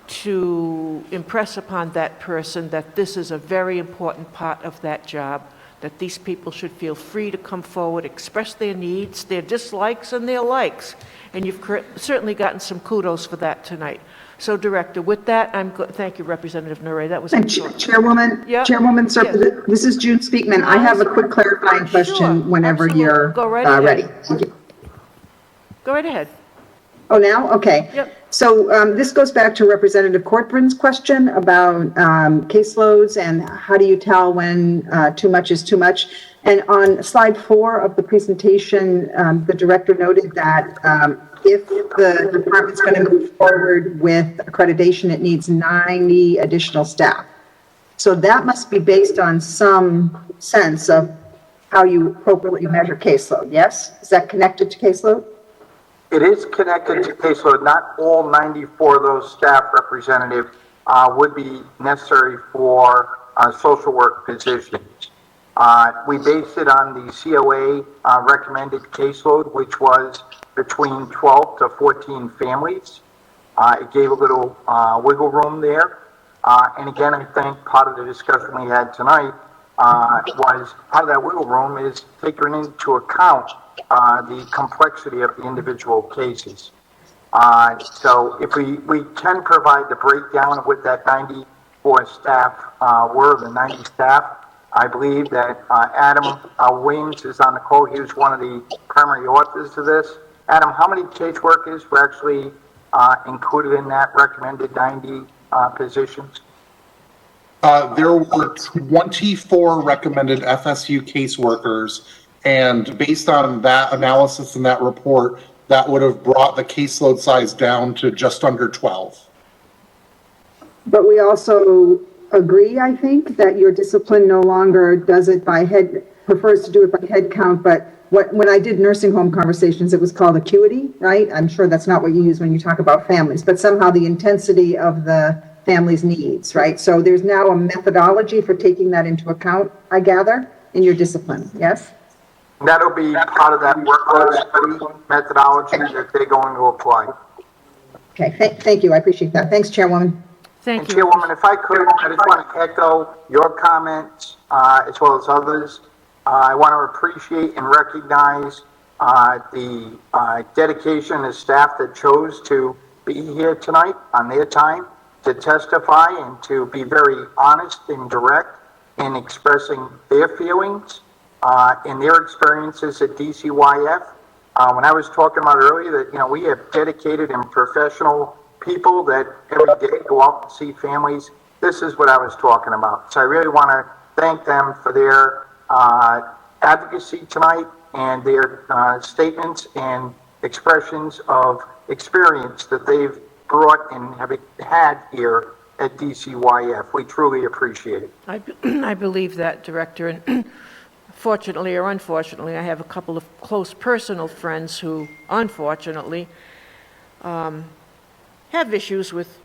to impress upon that person that this is a very important part of that job, that these people should feel free to come forward, express their needs, their dislikes, and their likes. And you've certainly gotten some kudos for that tonight. So, Director, with that, thank you, Representative Norrie. That was excellent.
Chairwoman,
Yep.
Chairwoman, sir,
Yes.
this is June Speakman. I have a quick clarifying question whenever
Absolutely.
you're
Go right ahead.
ready. Thank you.
Go right ahead.
Oh, now? Okay.
Yep.
So this goes back to Representative Corcoran's question about caseloads and how do you tell when too much is too much. And on slide 4 of the presentation, the director noted that if the department's going to move forward with accreditation, it needs 90 additional staff. So that must be based on some sense of how you appropriately measure caseload, yes? Is that connected to caseload?
It is connected to caseload. Not all 94 of those staff representatives would be necessary for social work positions. We based it on the COA recommended caseload, which was between 12 to 14 families. It gave a little wiggle room there. And again, I think part of the discussion we had tonight was part of that wiggle room is taking into account the complexity of the individual cases. So if we can provide the breakdown of what that 94 staff were, the 90 staff, I believe that Adam Williams is on the call. He was one of the primary authors of this. Adam, how many caseworkers were actually included in that recommended 90 positions?
There were 24 recommended FSU caseworkers, and based on that analysis and that report, that would have brought the caseload size down to just under 12.
But we also agree, I think, that your discipline no longer does it by prefers to do it by head count, but when I did nursing home conversations, it was called acuity, right? I'm sure that's not what you use when you talk about families, but somehow the intensity of the family's needs, right? So there's now a methodology for taking that into account, I gather, in your discipline, yes?
That'll be part of that workload study methodology that they're going to apply.
Okay, thank you. I appreciate that. Thanks, Chairwoman.
Thank
you. Chairwoman, if I could, I just want to echo your comments as well as others. I want to appreciate and recognize the dedication of staff that chose to be here tonight on their time to testify and to be very honest and direct in expressing their feelings and their experiences at DCYF. When I was talking about earlier that, we have dedicated and professional people that every day go out and see families, this is what I was talking about. So I really want to thank them for their advocacy tonight and their statements and expressions of experience that they've brought and have had here at DCYF. We truly appreciate it.
I believe that, Director, and fortunately or unfortunately, I have a couple of close personal friends who, unfortunately, have issues with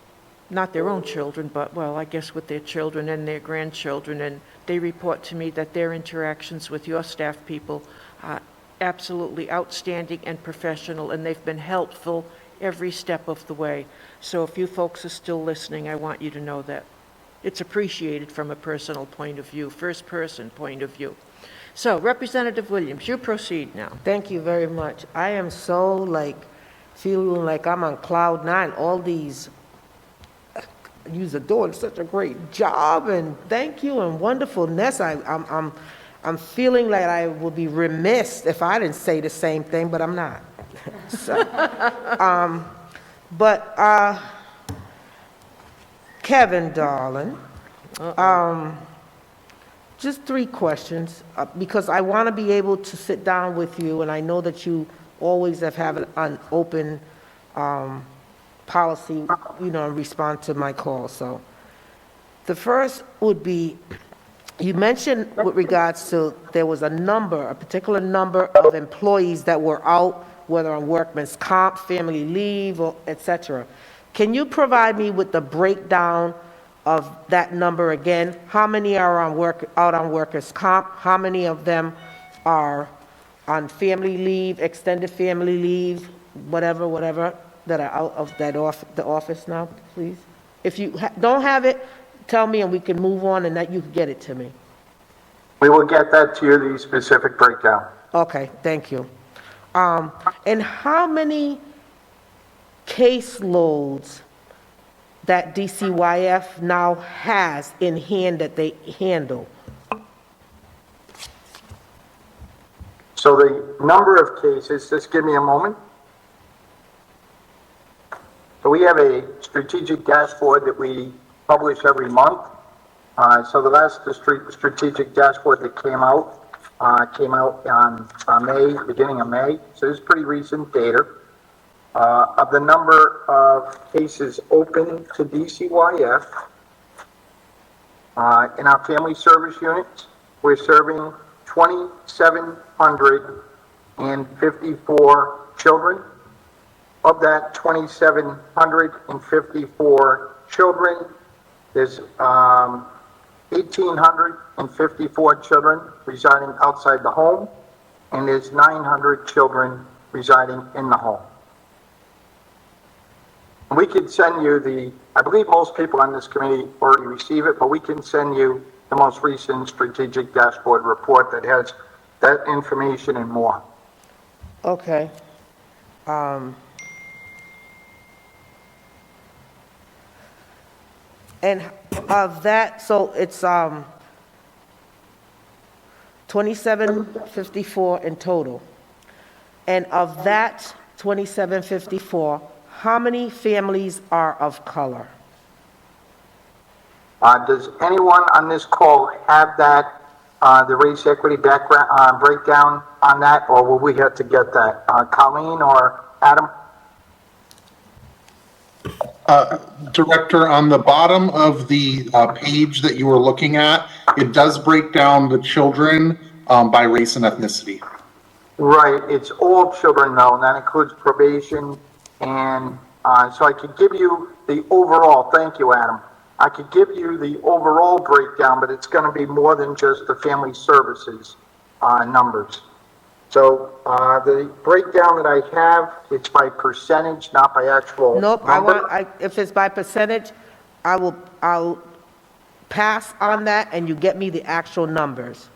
not their own children, but, well, I guess with their children and their grandchildren, and they report to me that their interactions with your staff people are absolutely outstanding and professional, and they've been helpful every step of the way. So if you folks are still listening, I want you to know that it's appreciated from a personal point of view, first-person point of view. So, Representative Williams, you proceed now.
Thank you very much. I am so feeling like I'm on cloud nine. All these yous are doing such a great job, and thank you and wonderfulness. I'm feeling like I would be remiss if I didn't say the same thing, but I'm not. So, Kevin, darling, just 3 questions, because I want to be able to sit down with you, and I know that you always have had an open policy, and respond to my calls. So the first would be, you mentioned with regards to there was a particular number of employees that were out, whether on workman's comp, family leave, or et cetera. Can you provide me with the breakdown of that number again? How many are out on workers' comp? How many of them are on family leave, extended family leave, whatever, that are out of the office now, please? If you don't have it, tell me and we can move on, and that you can get it to me.
We will get that to you, the specific breakdown.
Okay, thank you. And how many caseloads that DCYF now has in hand that they handle?
So the number of cases, just give me a moment. So we have a strategic dashboard that we publish every month. So the last strategic dashboard that came out on May, beginning of May. So this is pretty recent data. Of the number of cases open to DCYF in our family service units, we're serving 2,754 children. Of that 2,754 children, there's 1,854 children residing outside the home, and there's 900 children residing in the home. We could send you I believe most people on this committee already receive it, but we can send you the most recent strategic dashboard report that has that information and more.
Okay. And of that, so it's 2754 in total. And of that 2754, how many families are of color?
Does anyone on this call have that, the race equity background breakdown on that, or will we have to get that? Colleen or Adam?
Director, on the bottom of the page that you were looking at, it does break down the children by race and ethnicity.
Right, it's all children though, and that includes probation, and so I could give you the overall, thank you, Adam. I could give you the overall breakdown, but it's going to be more than just the family services numbers. So the breakdown that I have, it's by percentage, not by actual
Nope,
number.
if it's by percentage, I'll pass on that and you get me the actual numbers.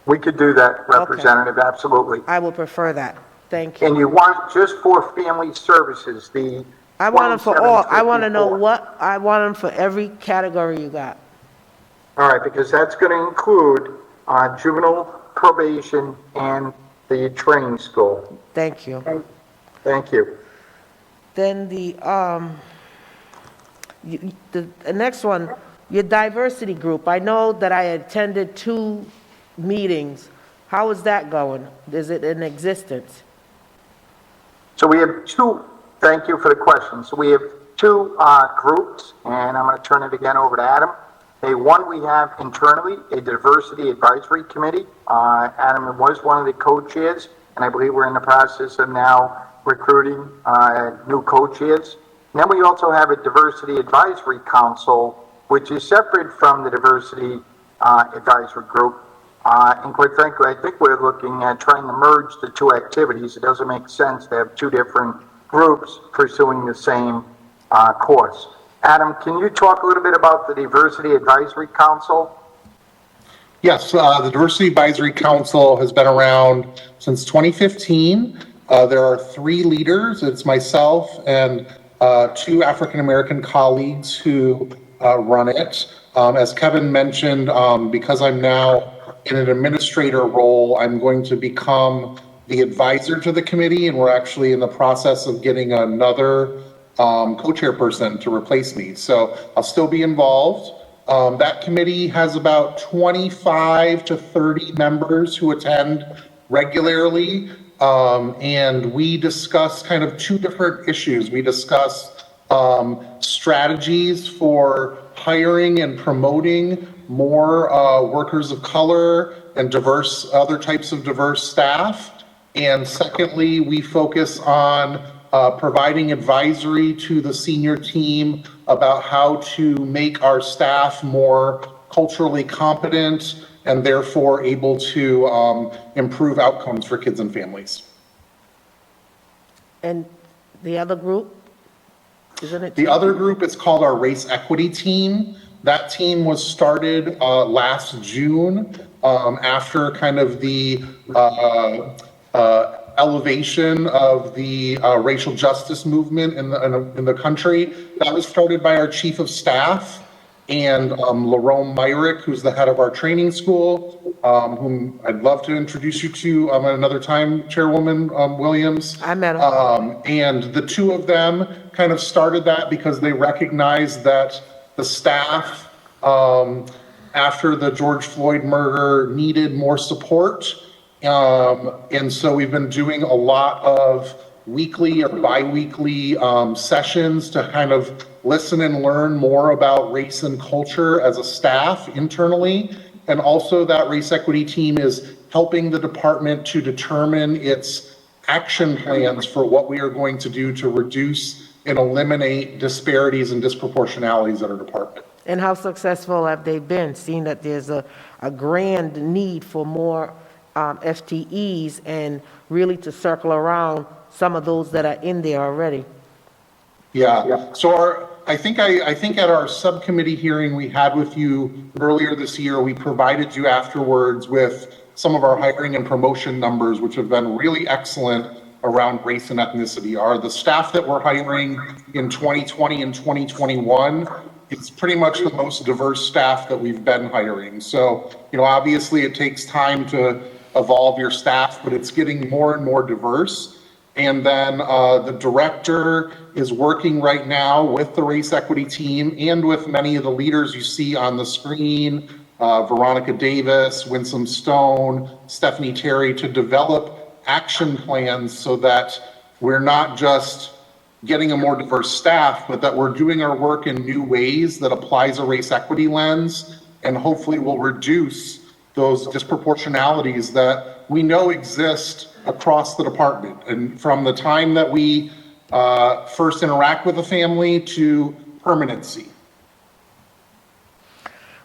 We could do that, Representative, absolutely.
I will prefer that. Thank you.
And you want just for family services,
I want them for all. I want to know I want them for every category you got.
All right, because that's going to include juvenile probation and the training school.
Thank you.
Thank you.
Then The next one, your diversity group. I know that I attended 2 meetings. How is that going? Is it in existence?
So we have two, thank you for the question. So we have two groups, and I'm going to turn it again over to Adam. One we have internally, a diversity advisory committee. Adam was one of the co-chairs, and I believe we're in the process of now recruiting new co-chairs. And then we also have a diversity advisory council, which is separate from the diversity advisory group. And quite frankly, I think we're looking at trying to merge the two activities. It doesn't make sense to have two different groups pursuing the same course. Adam, can you talk a little bit about the Diversity Advisory Council?
Yes, the Diversity Advisory Council has been around since 2015. There are 3 leaders. It's myself and 2 African-American colleagues who run it. As Kevin mentioned, because I'm now in an administrator role, I'm going to become the advisor to the committee, and we're actually in the process of getting another co-chairperson to replace me. So I'll still be involved. That committee has about 25 to 30 members who attend regularly, and we discuss kind of 2 different issues. We discuss strategies for hiring and promoting more workers of color and other types of diverse staff. And secondly, we focus on providing advisory to the senior team about how to make our staff more culturally competent and therefore able to improve outcomes for kids and families.
And the other group, isn't it?
The other group is called our Race Equity Team. That team was started last June after kind of the elevation of the racial justice movement in the country. That was started by our chief of staff and Lerone Myrick, who's the head of our training school, whom I'd love to introduce you to at another time, Chairwoman Williams.
I met him.
And the 2 of them kind of started that because they recognized that the staff after the George Floyd murder needed more support. And so we've been doing a lot of weekly or bi-weekly sessions to kind of listen and learn more about race and culture as a staff internally. And also that race equity team is helping the department to determine its action plans for what we are going to do to reduce and eliminate disparities and disproportionalities at our department.
And how successful have they been, seeing that there's a grand need for more FTEs and really to circle around some of those that are in there already?
Yeah. So I think at our subcommittee hearing we had with you earlier this year, we provided you afterwards with some of our hiring and promotion numbers, which have been really excellent around race and ethnicity. The staff that we're hiring in 2020 and 2021, it's pretty much the most diverse staff that we've been hiring. So, obviously it takes time to evolve your staff, but it's getting more and more diverse. And then the director is working right now with the race equity team and with many of the leaders you see on the screen, Veronica Davis, Winsome Stone, Stephanie Terry, to develop action plans so that we're not just getting a more diverse staff, but that we're doing our work in new ways that applies a race equity lens and hopefully will reduce those disproportionalities that we know exist across the department. And from the time that we first interact with a family to permanency.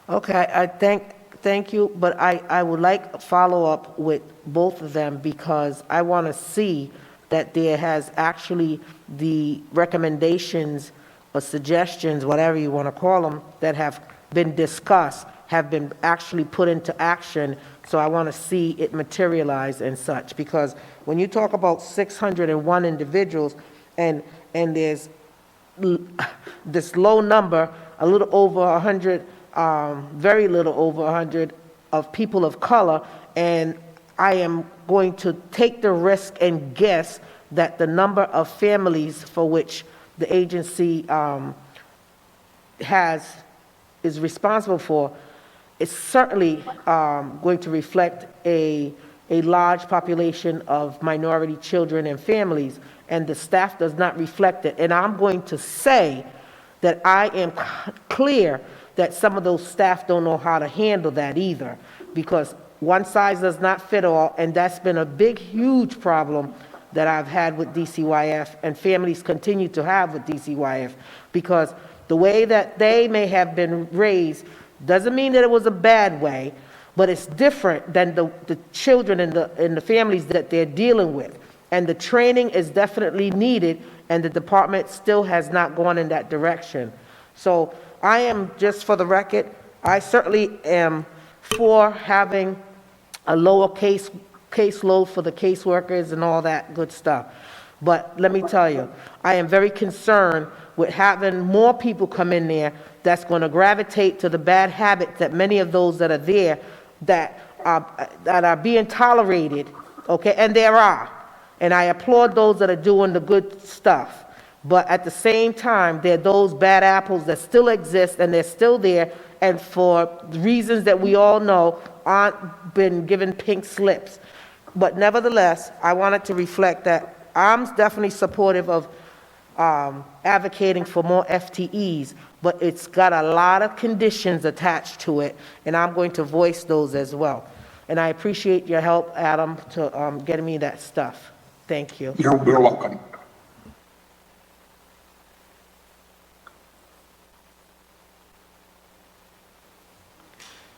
Okay, I thank you, but I would like a follow-up with both of them because I want to see that there has actually the recommendations or suggestions, whatever you want to call them, that have been discussed, have been actually put into action. So I want to see it materialize and such, because when you talk about 601 individuals and there's this low number, a little over 100, very little over 100 of people of color, and I am going to take the risk and guess that the number of families for which the agency is responsible for is certainly going to reflect a large population of minority children and families, and the staff does not reflect it. And I'm going to say that I am clear that some of those staff don't know how to handle that either, because one size does not fit all, and that's been a big, huge problem that I've had with DCYF, and families continue to have with DCYF, because the way that they may have been raised doesn't mean that it was a bad way, but it's different than the children and the families that they're dealing with. And the training is definitely needed, and the department still has not gone in that direction. So I am, just for the record, I certainly am for having a lower caseload for the caseworkers and all that good stuff. But let me tell you, I am very concerned with having more people come in there that's going to gravitate to the bad habits that many of those that are there that are being tolerated, okay? And there are. And I applaud those that are doing the good stuff. But at the same time, there are those bad apples that still exist, and they're still there, and for reasons that we all know aren't been given pink slips. But nevertheless, I wanted to reflect that I'm definitely supportive of advocating for more FTEs, but it's got a lot of conditions attached to it, and I'm going to voice those as well. And I appreciate your help, Adam, to getting me that stuff. Thank you.
You're welcome.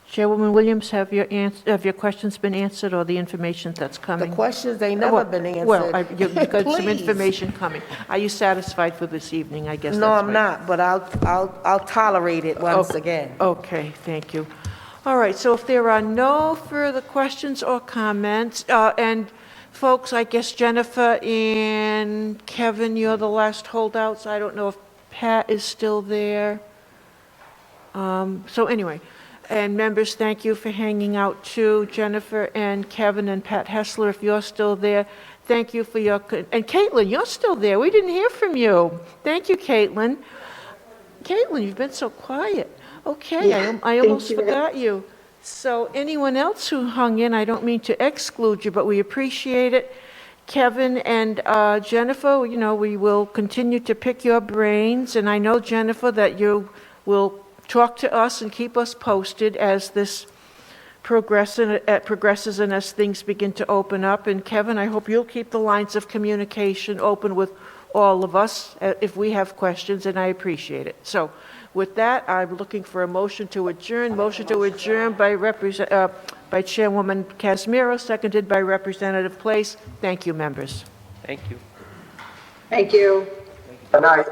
Chairwoman Williams, have your questions been answered, or the information that's coming?
The questions, they never been answered.
Well, you've got some
Please.
information coming. Are you satisfied for this evening? I guess
No,
that's
I'm
right.
not, but I'll tolerate it once again.
Okay, thank you. All right, so if there are no further questions or comments, and folks, I guess Jennifer and Kevin, you're the last holdouts. I don't know if Pat is still there. So anyway, and members, thank you for hanging out too. Jennifer and Kevin and Pat Hessler, if you're still there, thank you for your, and Caitlin, you're still there. We didn't hear from you. Thank you, Caitlin. Caitlin, you've been so quiet. Okay,
Yeah,
I almost
thank you.
forgot you. So anyone else who hung in, I don't mean to exclude you, but we appreciate it. Kevin and Jennifer, you know, we will continue to pick your brains, and I know, Jennifer, that you will talk to us and keep us posted as this progresses and as things begin to open up. And Kevin, I hope you'll keep the lines of communication open with all of us if we have questions, and I appreciate it. So with that, I'm looking for a motion to adjourn. Motion to adjourn by Chairwoman Casimiro, seconded by Representative Place. Thank you, members.
Thank you.
Thank you.
Good night.